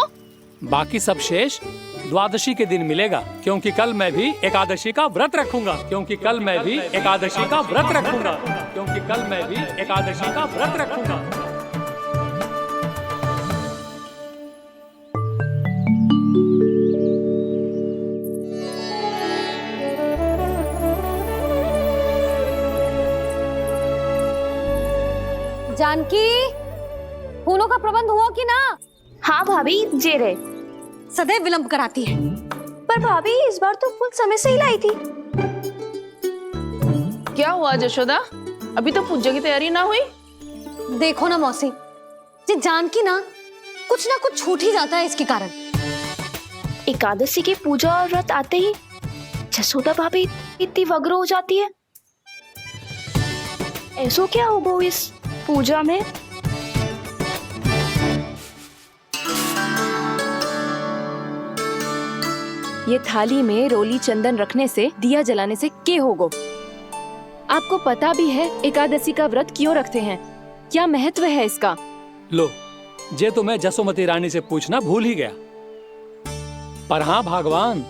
बाकी सब शेष द्वादशी के दिन मिलेगा, क्योंकि कल मैं भी एकादशी का व्रत रखूंगा, क्योंकि कल मैं भी एकादशी का व्रत रखूंगा, क्योंकि कल मैं भी एकादशी का व्रत रखूंगा। जानकी, फूलों का प्रबंध हुआ कि ना? हाँ भाभी, जे रहे। सदैव विलंब कराती है। पर भाभी इस बार तो फूल समय से ही लाई थी। क्या हुआ जशोदा? अभी तो पूजा की तैयारी ना हुई? देखो ना मौसी, ये जानकी ना कुछ छूट ही जाता है इसके कारण। एकादशी की पूजा और व्रत आते ही जसोदा भाभी इतनी वग्र हो जाती है? ऐसो क्या हो गो इस पूजा में? ये थाली में रोली चंदन रखने से, दिया जलाने से के होगो? आपको पता भी है एकादशी का व्रत क्यों रखते हैं? क्या महत्व है इसका? लो, जे तो मैं जसोमती रानी से पूछना भूल ही गया। पर हाँ भगवान,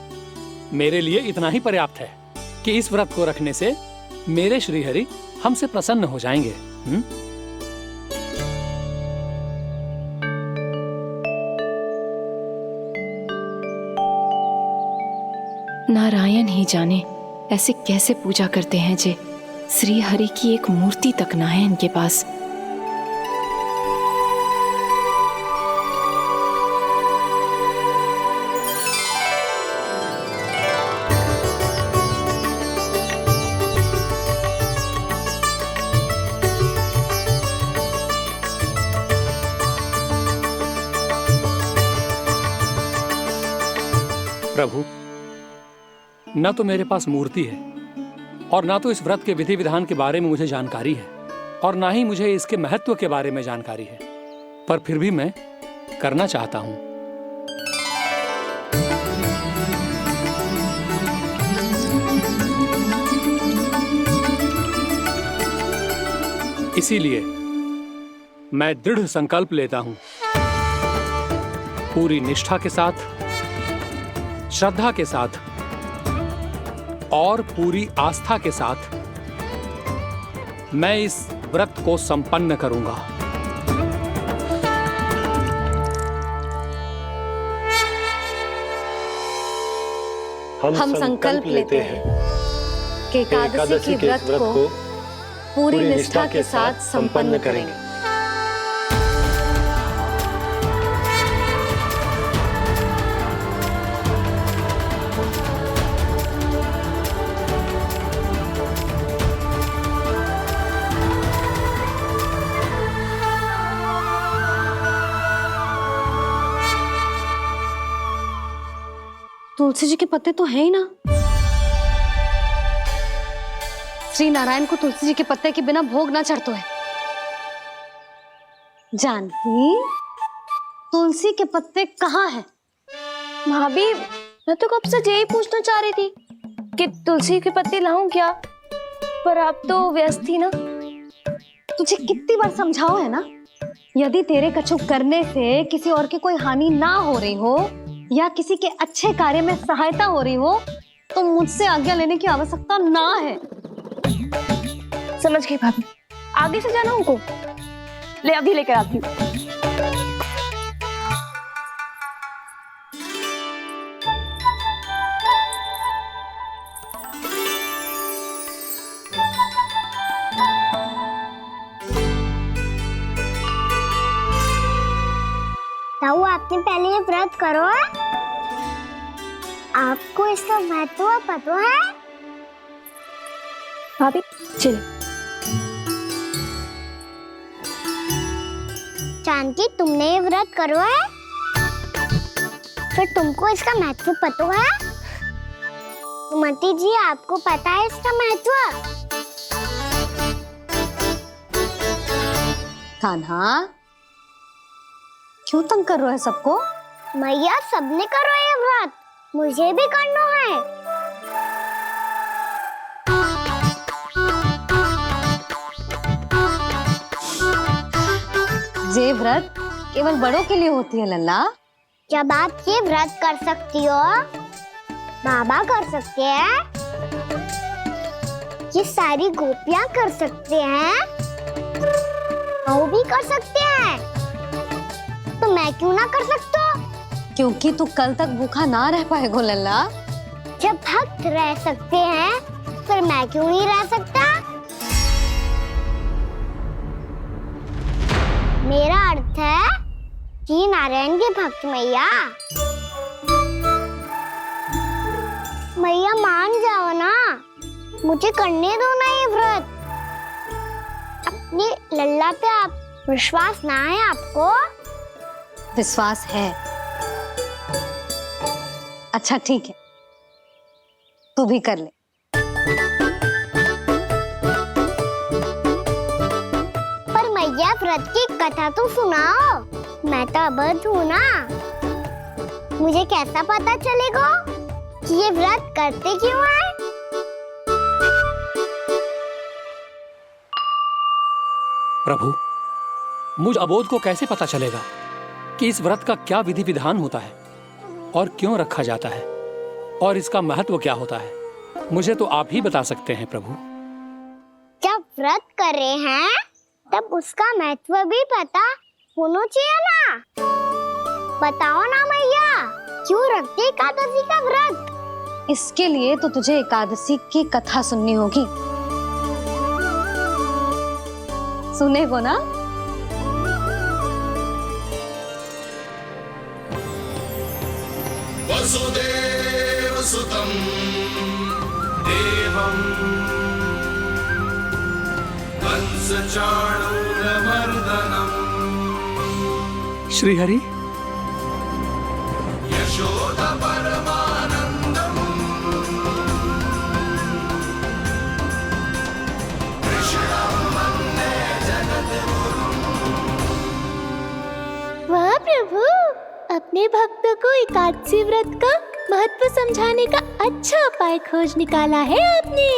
मेरे लिए इतना ही पर्याप्त है कि इस व्रत को रखने से मेरे श्रीहरि हमसे प्रसन्न हो जाएंगे। नारायण ही जाने ऐसे कैसे पूजा करते हैं जे श्री हरि की एक मूर्ति तक ना है इनके पास। प्रभु, न तो मेरे पास मूर्ति है और ना तो इस व्रत के विधि विधान के बारे में मुझे जानकारी है और ना ही मुझे इसके महत्व के बारे में जानकारी है, पर फिर भी मैं करना चाहता हूं। इसीलिए मैं दृढ़ संकल्प लेता हूं, पूरी निष्ठा के साथ, श्रद्धा के साथ और पूरी आस्था के साथ मैं इस व्रत को संपन्न करूंगा। हम संकल्प लेते हैं कि एकादशी के व्रत को पूरी निष्ठा के साथ संपन्न करेंगे। तुलसी जी के पत्ते तो हैं ही ना। श्री नारायण को तुलसी जी के पत्ते के बिना भोग ना चढ़तो है। जानकी, तुलसी के पत्ते कहाँ हैं? भाभी, मैं तो कब से यही पूछना चाह रही थी कि तुलसी के पत्ते लाऊं क्या, पर आप तो व्यस्त थी ना। तुझे कितनी बार समझाओ है ना, यदि तेरे कछु करने से किसी और की कोई हानि ना हो रही हो या किसी के अच्छे कार्य में सहायता हो रही हो तो मुझसे आज्ञा लेने की आवश्यकता ना है। समझ गई भाभी, आगे से जाना उनको। ले अभी लेकर आती हूँ। ताऊ, आपने पहले ये व्रत करो है? आपको इसका महत्व पता है? भाभी चलो। जानकी, तुमने ये व्रत करो है? फिर तुमको इसका महत्व पता है? सुमति जी, आपको पता है इसका महत्व? कान्हा, क्यों तंग कर रहे हो सबको? मैया, सबने करो ये व्रत, मुझे भी करना है। ये व्रत केवल बड़ों के लिए होती है लल्ला। जब आप ये व्रत कर सकती हो, बाबा कर सकते हैं, ये सारी गोपियां कर सकते हैं, वो भी कर सकते हैं, तो मैं क्यों ना कर सकता? क्योंकि तू कल तक भूखा ना रह पाएगा लल्ला। जब भक्त रह सकते हैं, फिर मैं क्यों नहीं रह सकता? मेरा अर्थ है कि नारायण के भक्त मैया। मैया, मान जाओ ना, मुझे करने दो ना ये व्रत। अपनी लल्ला पे आप विश्वास ना है आपको? विश्वास है। अच्छा ठीक है, तू भी कर ले। पर मैया व्रत की कथा तो सुनाओ, मैं तो अबध हूँ ना। मुझे कैसा पता चलेगा कि ये व्रत करते क्यों हैं? प्रभु, मुझ अबोध को कैसे पता चलेगा कि इस व्रत का क्या विधि विधान होता है और क्यों रखा जाता है और इसका महत्व क्या होता है? मुझे तो आप ही बता सकते हैं प्रभु। जब व्रत कर रहे हैं तब उसका महत्व भी पता होना चाहिए ना। बताओ ना मैया, क्यों रखते एकादशी का व्रत? इसके लिए तो तुझे एकादशी की कथा सुननी होगी। सुनेगो ना? वसुदेव सुतं देवं कंसचाणूरमर्दनम् श्रीहरि, यशोदा परमानंदम् कृष्णं वन्दे जगद्गुरुम्। वाह प्रभु, अपने भक्तों को एकादशी व्रत का महत्व समझाने का अच्छा उपाय खोज निकाला है आपने।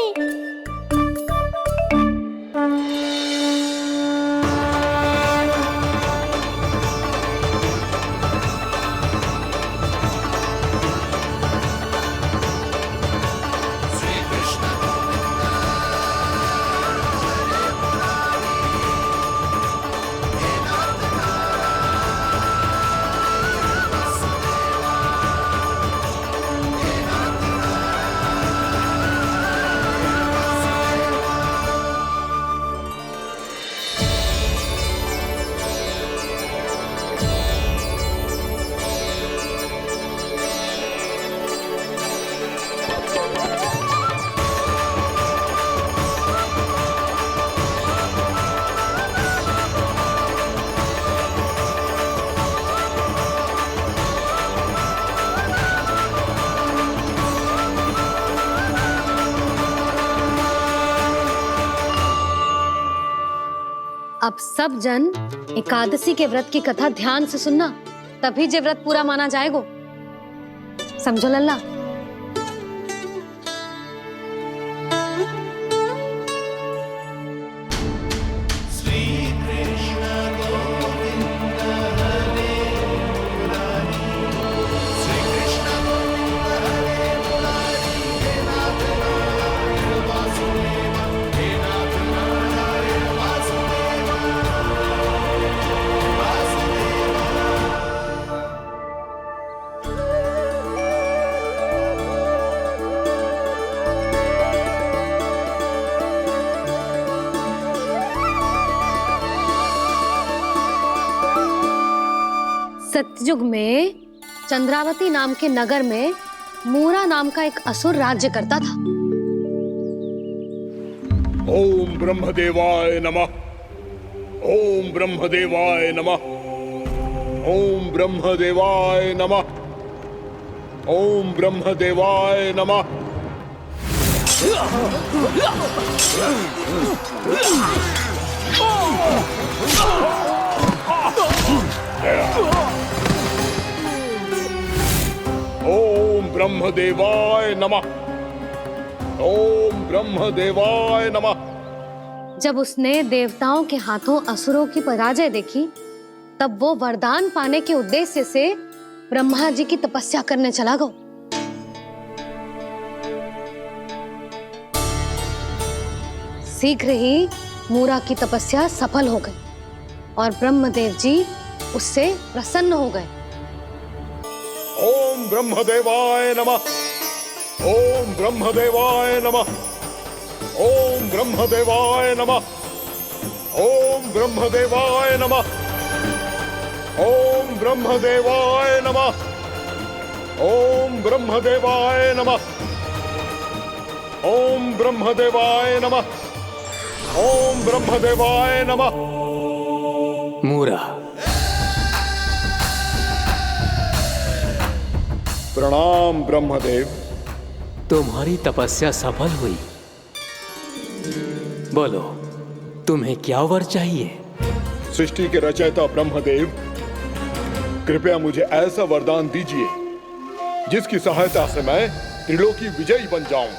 अब सब जन एकादशी के व्रत की कथा ध्यान से सुनना, तभी जे व्रत पूरा माना जाएगा। समझो लल्ला? सतयुग में चंद्रावती नाम के नगर में मूरा नाम का एक असुर राज्य करता था। ओम ब्रह्मदेवाय नमः। ओम ब्रह्मदेवाय नमः। ओम ब्रह्मदेवाय नमः। ओम ब्रह्मदेवाय नमः। ओम ब्रह्मदेवाय नमः। ओम ब्रह्मदेवाय नमः। जब उसने देवताओं के हाथों असुरों की पराजय देखी, तब वो वरदान पाने के उद्देश्य से ब्रह्मा जी की तपस्या करने चला गया। शीघ्र ही मूरा की तपस्या सफल हो गई और ब्रह्मदेव जी उससे प्रसन्न हो गए। ओम ब्रह्मदेवाय नमः। ओम ब्रह्मदेवाय नमः। ओम ब्रह्मदेवाय नमः। ओम ब्रह्मदेवाय नमः। ओम ब्रह्मदेवाय नमः। ओम ब्रह्मदेवाय नमः। ओम ब्रह्मदेवाय नमः। ओम ब्रह्मदेवाय नमः। मूरा, प्रणाम ब्रह्मदेव। तुम्हारी तपस्या सफल हुई। बोलो, तुम्हें क्या वर चाहिए? सृष्टि के रचयिता ब्रह्मदेव, कृपया मुझे ऐसा वरदान दीजिए जिसकी सहायता से मैं त्रिलोकी विजयी बन जाऊं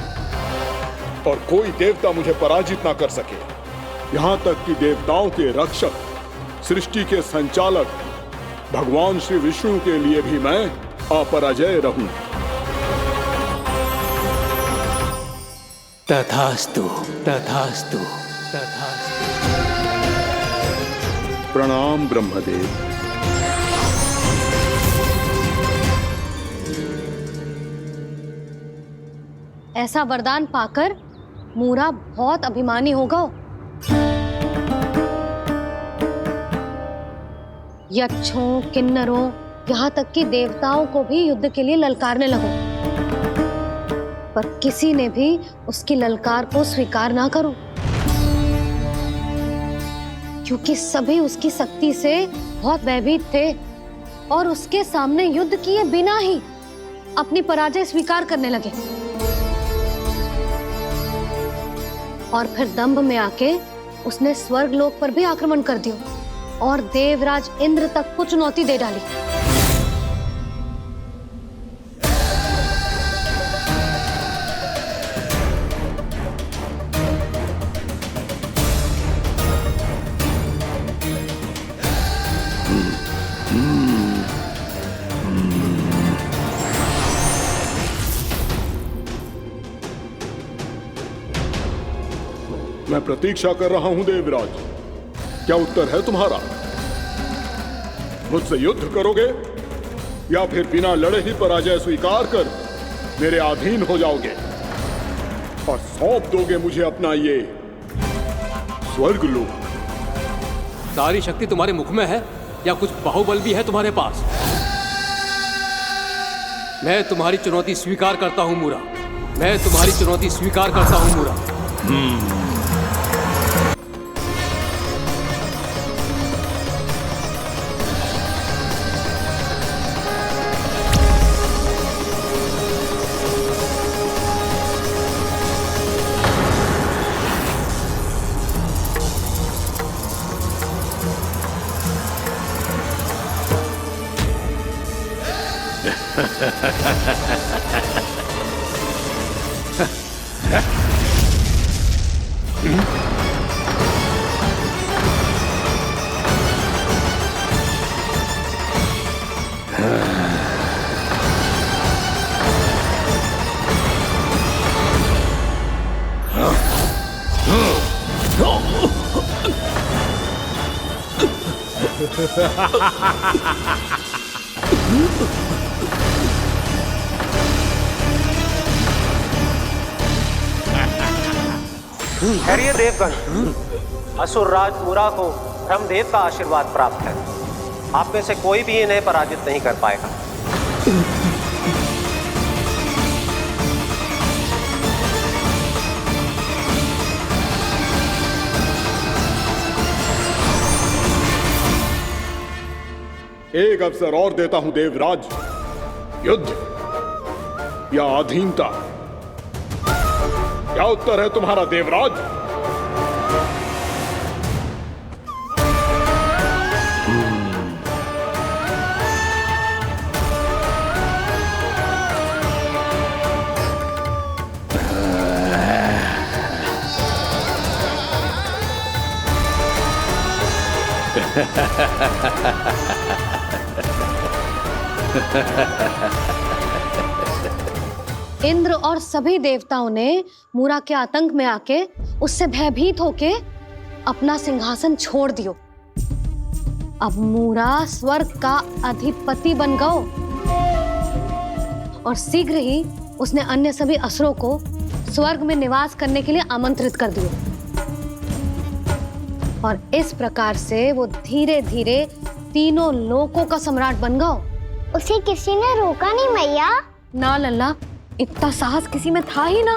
और कोई देवता मुझे पराजित ना कर सके। यहाँ तक कि देवताओं के रक्षक, सृष्टि के संचालक भगवान श्री विष्णु के लिए भी मैं अपराजय रहूं। तथास्तु, तथास्तु, तथास्तु। प्रणाम ब्रह्मदेव। ऐसा वरदान पाकर मूरा बहुत अभिमानी होगा। यक्षों, किन्नरों, यहाँ तक कि देवताओं को भी युद्ध के लिए ललकारने लगो, पर किसी ने भी उसकी ललकार को स्वीकार ना करो, क्योंकि सभी उसकी शक्ति से बहुत भयभीत थे और उसके सामने युद्ध किए बिना ही अपनी पराजय स्वीकार करने लगे और फिर दंभ में आके उसने स्वर्ग लोक पर भी आक्रमण कर दिया और देवराज इंद्र तक को चुनौती दे डाली। मैं प्रतीक्षा कर रहा हूं देवराज, क्या उत्तर है तुम्हारा? मुझसे युद्ध करोगे या फिर बिना लड़े ही पराजय स्वीकार कर मेरे अधीन हो जाओगे और सौंप दोगे मुझे अपना ये स्वर्ग लोक? सारी शक्ति तुम्हारे मुख में है या कुछ बाहुबल भी है तुम्हारे पास? मैं तुम्हारी चुनौती स्वीकार करता हूं मूरा, मैं तुम्हारी चुनौती स्वीकार करता हूं मूरा। खैरिए देवगण, असुर राज मूरा को ब्रह्मदेव का आशीर्वाद प्राप्त है। आप में से कोई भी इन्हें पराजित नहीं कर पाएगा। एक अवसर और देता हूं देवराज, युद्ध या अधीनता, क्या उत्तर है तुम्हारा देवराज? इंद्र और सभी देवताओं ने मूरा के आतंक में आके उससे भयभीत होके अपना सिंहासन छोड़ दियो। अब मूरा स्वर्ग का अधिपति बन गयो और शीघ्र ही उसने अन्य सभी असुरों को स्वर्ग में निवास करने के लिए आमंत्रित कर दिया और इस प्रकार से वो धीरे धीरे तीनों लोकों का सम्राट बन गया। उसे किसी ने रोका नहीं मैया? ना लल्ला, इतना साहस किसी में था ही ना।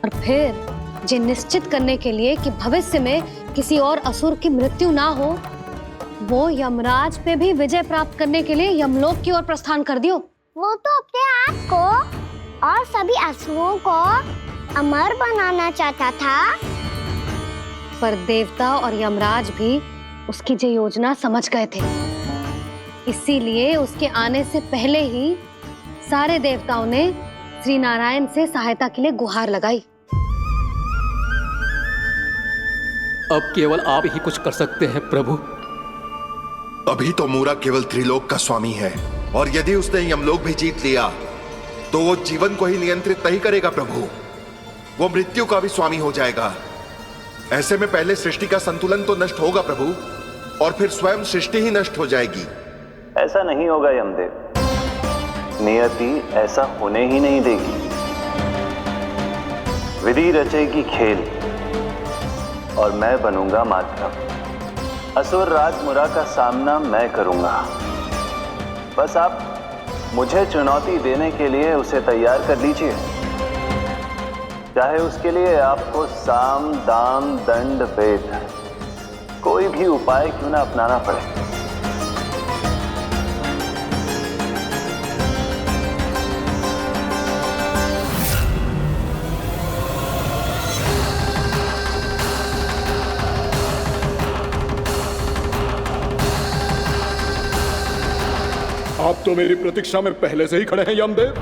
और फिर ये निश्चित करने के लिए कि भविष्य में किसी और असुर की मृत्यु ना हो, वो यमराज पे भी विजय प्राप्त करने के लिए यमलोक की ओर प्रस्थान कर दियो। वो तो अपने आप को और सभी असुरों को अमर बनाना चाहता था। पर देवता और यमराज भी उसकी ये योजना समझ गए थे। इसीलिए उसके आने से पहले ही सारे देवताओं ने श्री नारायण से सहायता के लिए गुहार लगाई। अब केवल आप ही कुछ कर सकते हैं प्रभु। अभी तो मूरा केवल त्रिलोक का स्वामी है, और यदि उसने यमलोक भी जीत लिया तो वो जीवन को ही नियंत्रित नहीं करेगा प्रभु, वो मृत्यु का भी स्वामी हो जाएगा। ऐसे में पहले सृष्टि का संतुलन तो नष्ट होगा प्रभु, और फिर स्वयं सृष्टि ही नष्ट हो जाएगी। ऐसा नहीं होगा यमदेव, नियति ऐसा होने ही नहीं देगी। विधि रचेगी खेल और मैं बनूंगा माध्यम। असुर राज मुरा का सामना मैं करूंगा। बस आप मुझे चुनौती देने के लिए उसे तैयार कर लीजिए, चाहे उसके लिए आपको साम दाम दंड भेद कोई भी उपाय क्यों ना अपनाना पड़े। आप तो मेरी प्रतीक्षा में पहले से ही खड़े हैं यमदेव।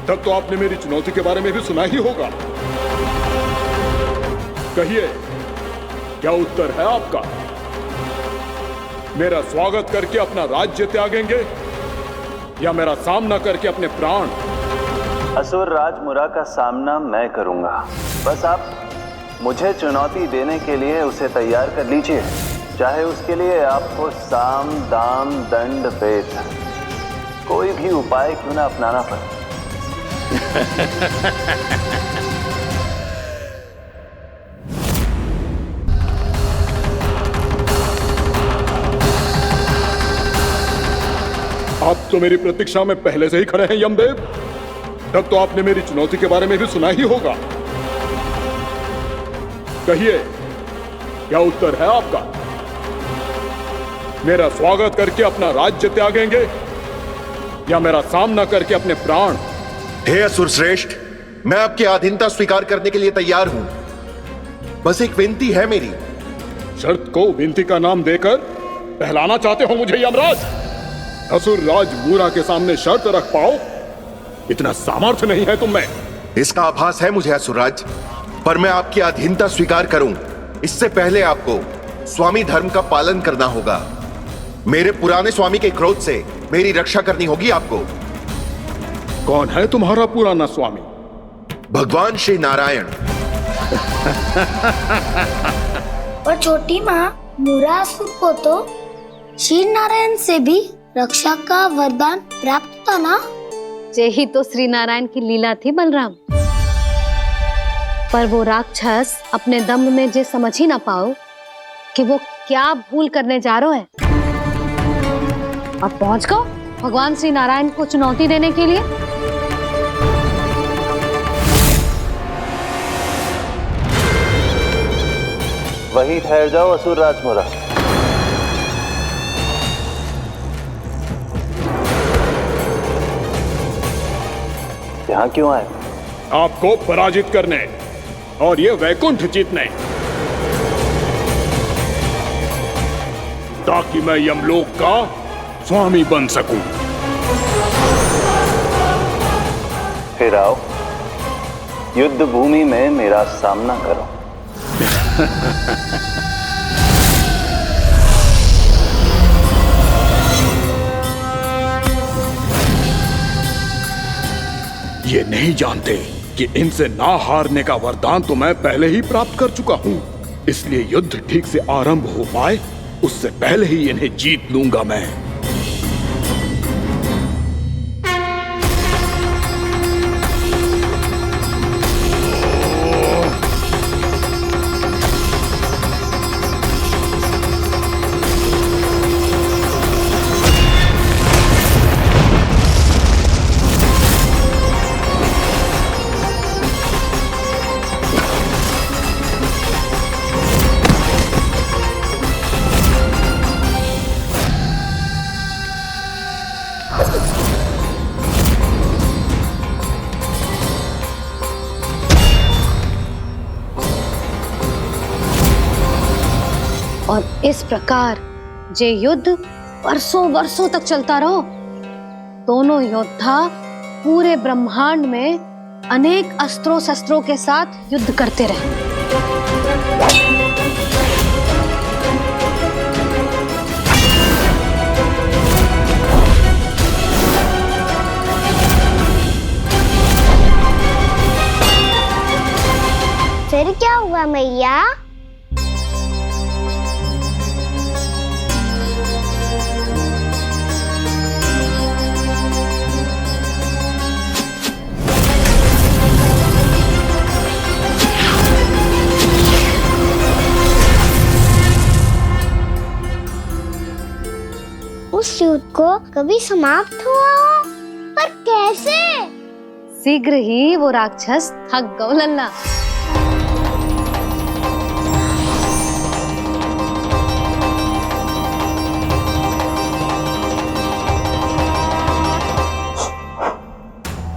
तब तो आपने मेरी चुनौती के बारे में भी सुना ही होगा। कहिए, क्या उत्तर है आपका? मेरा स्वागत करके अपना राज्य त्यागेंगे या मेरा सामना करके अपने प्राण? असुर राज मुरा का सामना मैं करूंगा। बस आप मुझे चुनौती देने के लिए उसे तैयार कर लीजिए, चाहे उसके लिए आपको साम दाम दंड भेद कोई भी उपाय क्यों ना अपनाना पड़े। आप तो मेरी प्रतीक्षा में पहले से ही खड़े हैं यमदेव। तब तो आपने मेरी चुनौती के बारे में भी सुना ही होगा। कहिए, क्या उत्तर है आपका? मेरा स्वागत करके अपना राज्य त्यागेंगे या मेरा सामना करके अपने प्राण? हे असुर श्रेष्ठ, मैं आपकी अधीनता स्वीकार करने के लिए तैयार हूं। बस एक विनती है मेरी। शर्त को विनती का नाम देकर पहलाना चाहते हो मुझे यमराज? असुर राज मूरा के सामने शर्त रख पाओ, इतना सामर्थ्य नहीं है तुम में। इसका आभास है मुझे असुरराज, पर मैं आपकी अधीनता स्वीकार करूं इससे पहले आपको स्वामी धर्म का पालन करना होगा। मेरे पुराने स्वामी के क्रोध से मेरी रक्षा करनी होगी आपको। कौन है तुम्हारा पुराना स्वामी? भगवान श्री नारायण। और छोटी माँ मूरासुर को तो श्री नारायण से भी रक्षा का वरदान प्राप्त था ना? यही तो श्री नारायण की लीला थी बलराम। पर वो राक्षस अपने दम में जे समझ ही ना पाओ कि वो क्या भूल करने जा रहे हैं। अब पहुंच गो भगवान श्री नारायण को चुनौती देने के लिए। वहीं ठहर जाओ असुर राज मुरा। यहां क्यों आए? आपको पराजित करने और ये वैकुंठ जीतने, ताकि मैं यमलोक का स्वामी बन सकूं। फिर आओ, युद्ध भूमि में मेरा सामना करो। ये नहीं जानते कि इनसे ना हारने का वरदान तो मैं पहले ही प्राप्त कर चुका हूं। इसलिए युद्ध ठीक से आरंभ हो पाए उससे पहले ही इन्हें जीत लूंगा मैं। और इस प्रकार जे युद्ध वर्षों वर्षों तक चलता रहो। दोनों योद्धा पूरे ब्रह्मांड में अनेक अस्त्रों शस्त्रों के साथ युद्ध करते रहे। फिर क्या हुआ मैया? उस युद्ध को कभी समाप्त हुआ हो, पर कैसे? शीघ्र ही वो राक्षस थक गए लल्ला।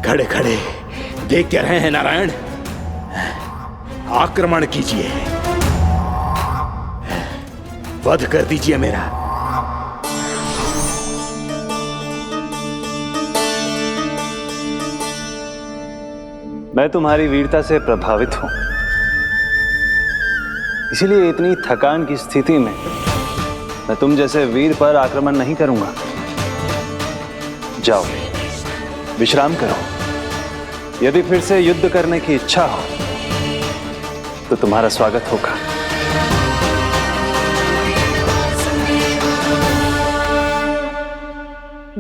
खड़े खड़े देख क्या रहे हैं नारायण? आक्रमण कीजिए, वध कर दीजिए मेरा। मैं तुम्हारी वीरता से प्रभावित हूं, इसीलिए इतनी थकान की स्थिति में मैं तुम जैसे वीर पर आक्रमण नहीं करूंगा। जाओ विश्राम करो। यदि फिर से युद्ध करने की इच्छा हो तो तुम्हारा स्वागत होगा।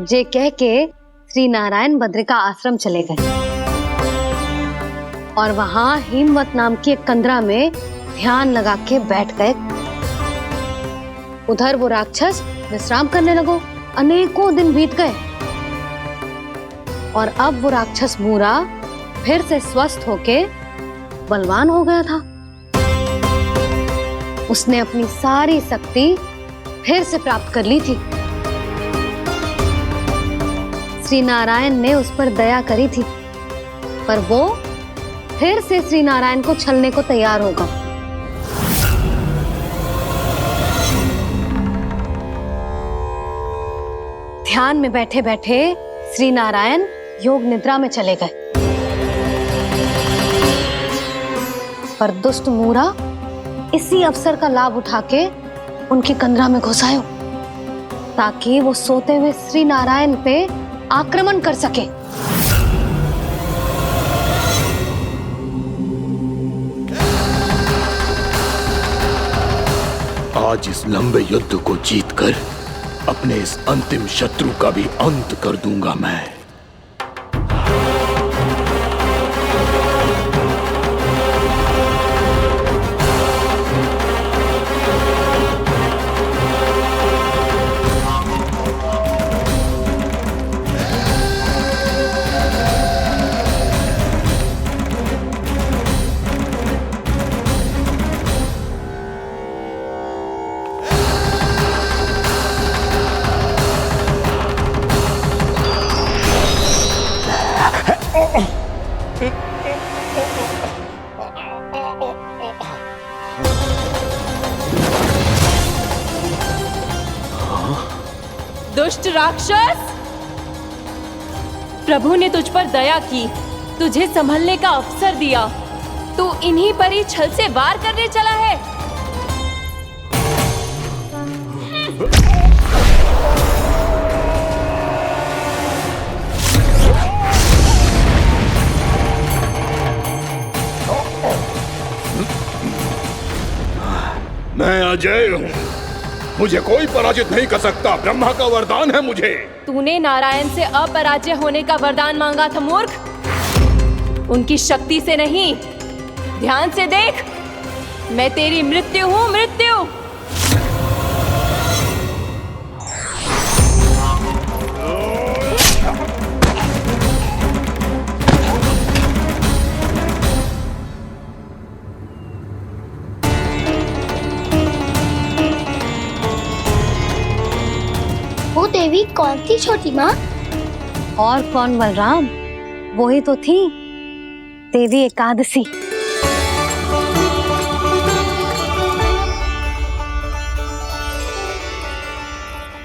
जे कह के श्री नारायण बद्रिका आश्रम चले गए और वहां हिमवत नाम की एक कंदरा में ध्यान लगा के बैठ गए। उधर वो राक्षस विश्राम करने लगो। अनेकों दिन बीत गए और अब वो राक्षस मूरा फिर से स्वस्थ होके बलवान हो गया था। उसने अपनी सारी शक्ति फिर से प्राप्त कर ली थी। श्री नारायण ने उस पर दया करी थी, पर वो फिर से श्री नारायण को छलने को तैयार होगा। ध्यान में बैठे बैठे श्री नारायण योग निद्रा में चले गए, पर दुष्ट मूरा इसी अवसर का लाभ उठा के उनकी कंदरा में घुस आयो ताकि वो सोते हुए श्री नारायण पे आक्रमण कर सके। आज इस लंबे युद्ध को जीतकर अपने इस अंतिम शत्रु का भी अंत कर दूंगा मैं। दुष्ट राक्षस, प्रभु ने तुझ पर दया की, तुझे संभलने का अवसर दिया। तू इन्हीं पर ही छल से वार करने चला है। मैं अजय हूँ, मुझे कोई पराजित नहीं कर सकता। ब्रह्मा का वरदान है मुझे। तूने नारायण से अपराजय होने का वरदान मांगा था मूर्ख, उनकी शक्ति से नहीं। ध्यान से देख, मैं तेरी मृत्यु हूँ, मृत्यु। वो देवी कौन थी छोटी माँ? और कौन बलराम, वही तो थी देवी एकादशी।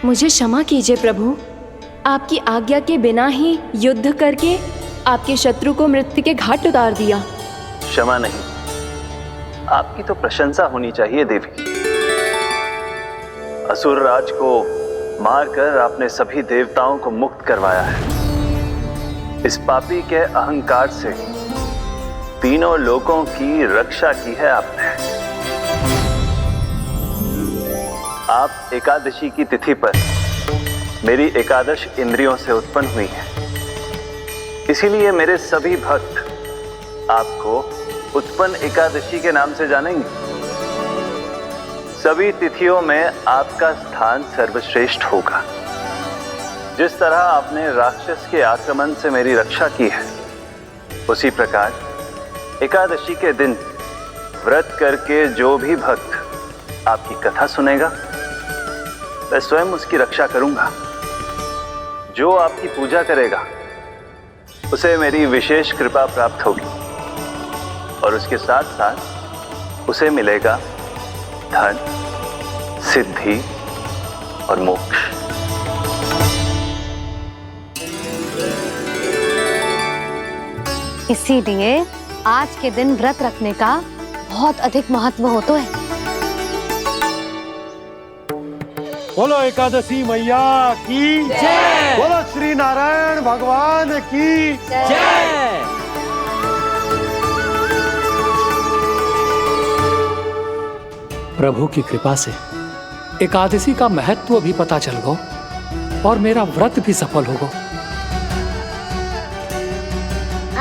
मुझे क्षमा कीजिए प्रभु, आपकी आज्ञा के बिना ही युद्ध करके आपके शत्रु को मृत्यु के घाट उतार दिया। क्षमा नहीं, आपकी तो प्रशंसा होनी चाहिए देवी। असुर राज को मारकर आपने सभी देवताओं को मुक्त करवाया है। इस पापी के अहंकार से तीनों लोकों की रक्षा की है आपने। आप एकादशी की तिथि पर मेरी एकादश इंद्रियों से उत्पन्न हुई हैं। इसीलिए मेरे सभी भक्त आपको उत्पन्न एकादशी के नाम से जानेंगे। सभी तिथियों में आपका स्थान सर्वश्रेष्ठ होगा। जिस तरह आपने राक्षस के आक्रमण से मेरी रक्षा की है, उसी प्रकार एकादशी के दिन व्रत करके जो भी भक्त आपकी कथा सुनेगा, मैं स्वयं उसकी रक्षा करूंगा। जो आपकी पूजा करेगा उसे मेरी विशेष कृपा प्राप्त होगी और उसके साथ साथ उसे मिलेगा धन, सिद्धि और मोक्ष। इसीलिए आज के दिन व्रत रखने का बहुत अधिक महत्व होता है। बोलो एकादशी मैया की जय। बोलो श्री नारायण भगवान की जय। प्रभु की कृपा से एकादशी का महत्व भी पता चल गो और मेरा व्रत भी सफल हो गो।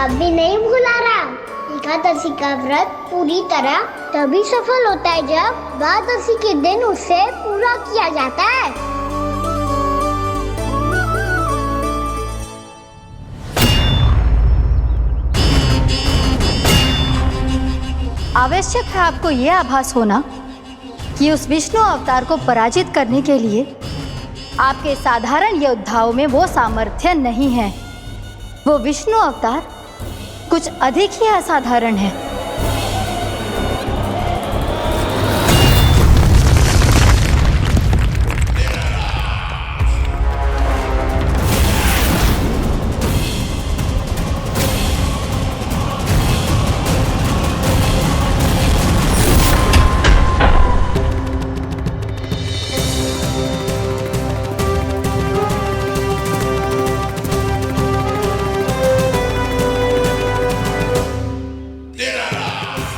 अभी नहीं भूला रहा, एकादशी का व्रत पूरी तरह तभी सफल होता है जब द्वादशी के दिन उसे पूरा किया जाता है। आवश्यक है आपको यह आभास होना कि उस विष्णु अवतार को पराजित करने के लिए आपके साधारण योद्धाओं में वो सामर्थ्य नहीं है। वो विष्णु अवतार कुछ अधिक ही असाधारण है।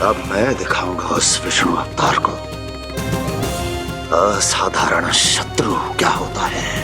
अब मैं दिखाऊंगा उस विष्णु अवतार को असाधारण शत्रु क्या होता है।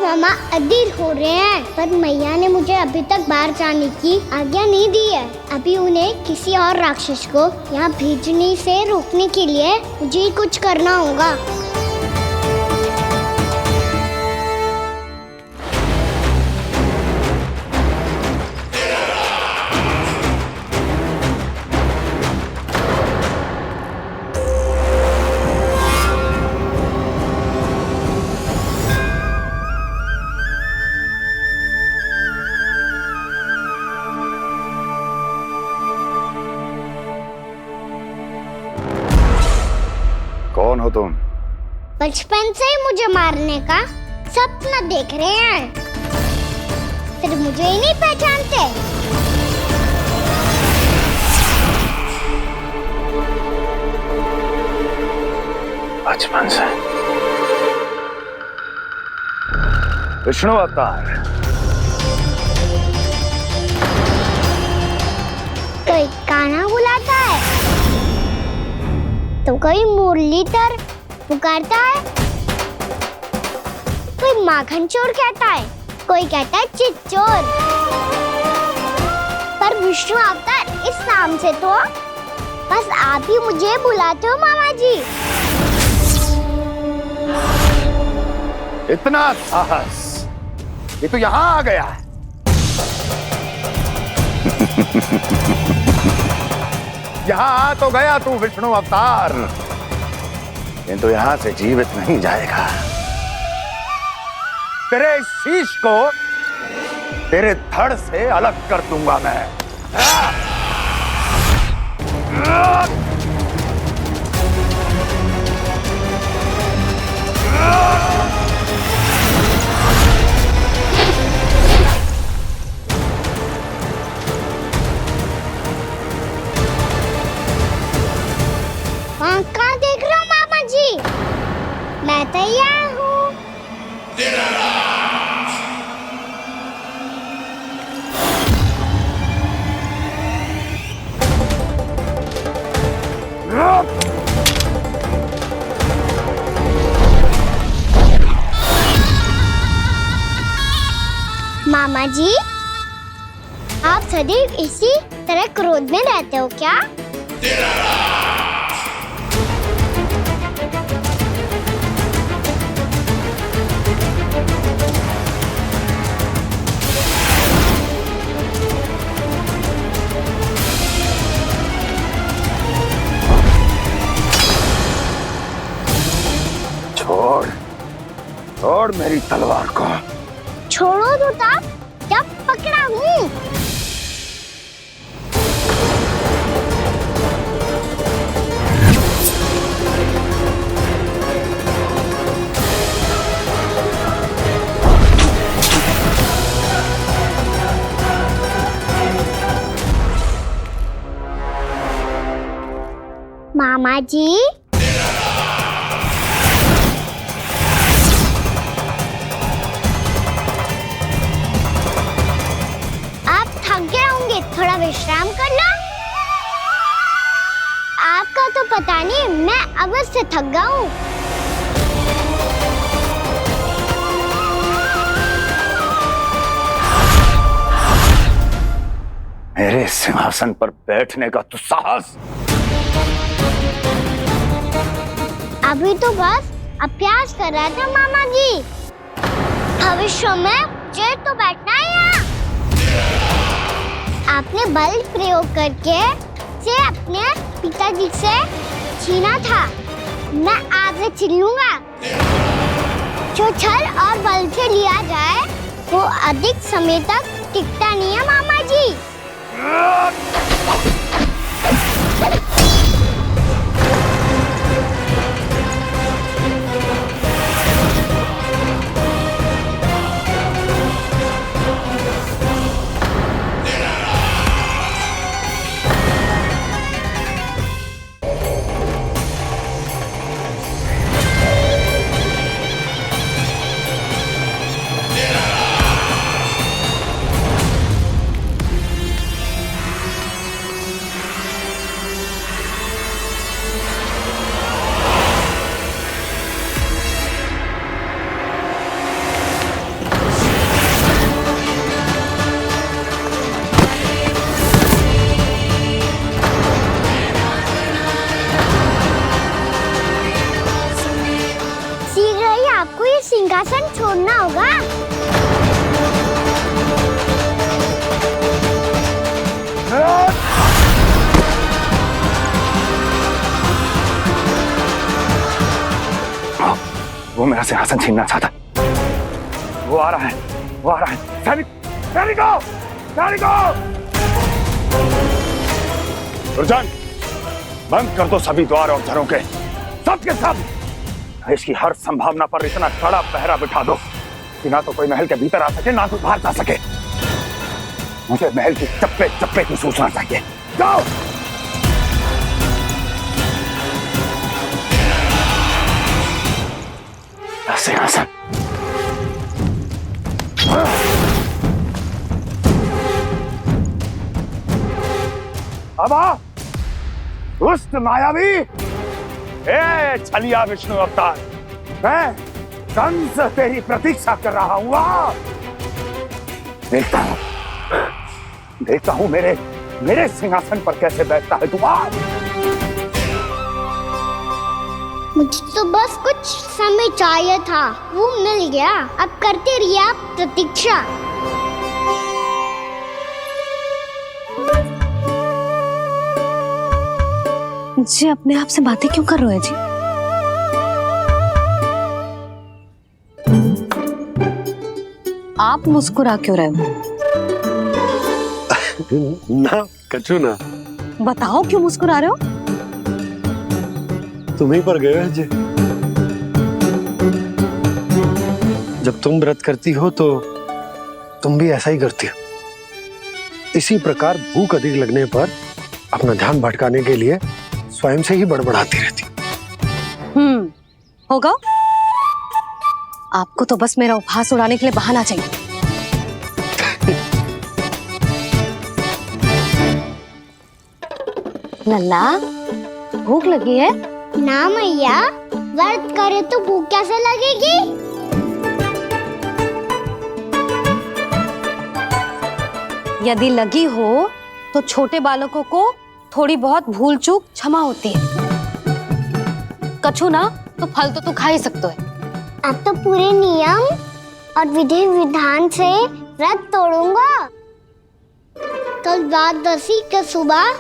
मामा अधीर हो रहे हैं, पर मैया ने मुझे अभी तक बाहर जाने की आज्ञा नहीं दी है। अभी उन्हें किसी और राक्षस को यहाँ भेजने से रोकने के लिए मुझे कुछ करना होगा। कौन हो तुम? बचपन से ही मुझे मारने का सपना देख रहे हैं, फिर मुझे ही नहीं पहचानते। बचपन से विष्णु अवतार। कोई कान्हा बुलाता है तो कोई मुरलीधर पुकारता है, कोई माखन चोर कहता है, कोई कहता है चिच्चोर। पर विष्णु अवतार इस नाम से तो बस आप ही मुझे बुलाते हो मामा जी। इतना साहस, ये तो यहां आ गया है। यहां आ तो गया तू विष्णु अवतार, किंतु यहां से जीवित नहीं जाएगा। तेरे इस शीश को तेरे धड़ से अलग कर दूंगा मैं। कहाँ देख रहे हो मामा जी? मैं तैयार हूँ। मामा जी, आप सदैव इसी तरह क्रोध में रहते हो क्या? छोड़, छोड़ मेरी तलवार को। छोड़ो तो तब जब पकड़ा हूँ। मामा जी, थोड़ा विश्राम कर लो। आपका तो पता नहीं, मैं अवश्य थक गया हूँ। मेरे सिंहासन पर बैठने का तो साहस। अभी तो बस अभ्यास कर रहा था मामा जी। भविष्य में मुझे तो बैठना है यहाँ। आपने बल प्रयोग करके से अपने पिताजी से छीना था। मैं आपसे छीन लूंगा। जो छल और बल से लिया जाए वो अधिक समय तक टिकता नहीं है मामा जी। सिंहासन छोड़ना होगा। वो मेरा सिंहासन छीनना चाहता। वो आ रहा है, वो आ रहा है। सैनिकों, दुर्जन, बंद कर दो सभी द्वार और घरों के, सब के सब। इसकी हर संभावना पर इतना कड़ा पहरा बिठा दो कि ना तो कोई महल के भीतर आ सके, ना तो बाहर जा सके। मुझे महल की चप्पे चप्पे की सूचना चाहिए। जाओ। सिंहासन। अब आ, दुष्ट मायावी, छलिया विष्णु अवतार, मैं कंस तेरी प्रतीक्षा कर रहा हूँ। देखता हूँ मेरे सिंहासन पर कैसे बैठता है तू। मुझे तो बस कुछ समय चाहिए था, वो मिल गया। अब करते रहिए आप प्रतीक्षा। जी अपने आप से बातें क्यों कर रहे हो जी? आप मुस्कुरा क्यों रहे हो? ना कछु ना। बताओ क्यों मुस्कुरा रहे हो? तुम ही पर गए हो जी। जब तुम व्रत करती हो तो तुम भी ऐसा ही करती हो। इसी प्रकार भूख अधिक लगने पर अपना ध्यान भटकाने के लिए स्वयं से ही बड़बड़ाती रहती। होगा। आपको तो बस मेरा उपहास उड़ाने के लिए बहाना चाहिए। लल्ला भूख लगी है? ना मैया, व्रत करे तो भूख कैसे लगेगी? यदि लगी हो तो छोटे बालकों को थोड़ी बहुत भूल चूक क्षमा होती है। कछु ना तो फल तो तू खा ही सकते है। अब तो पूरे नियम और विधि विधान से व्रत तोड़ूंगा। कल द्वादशी के सुबह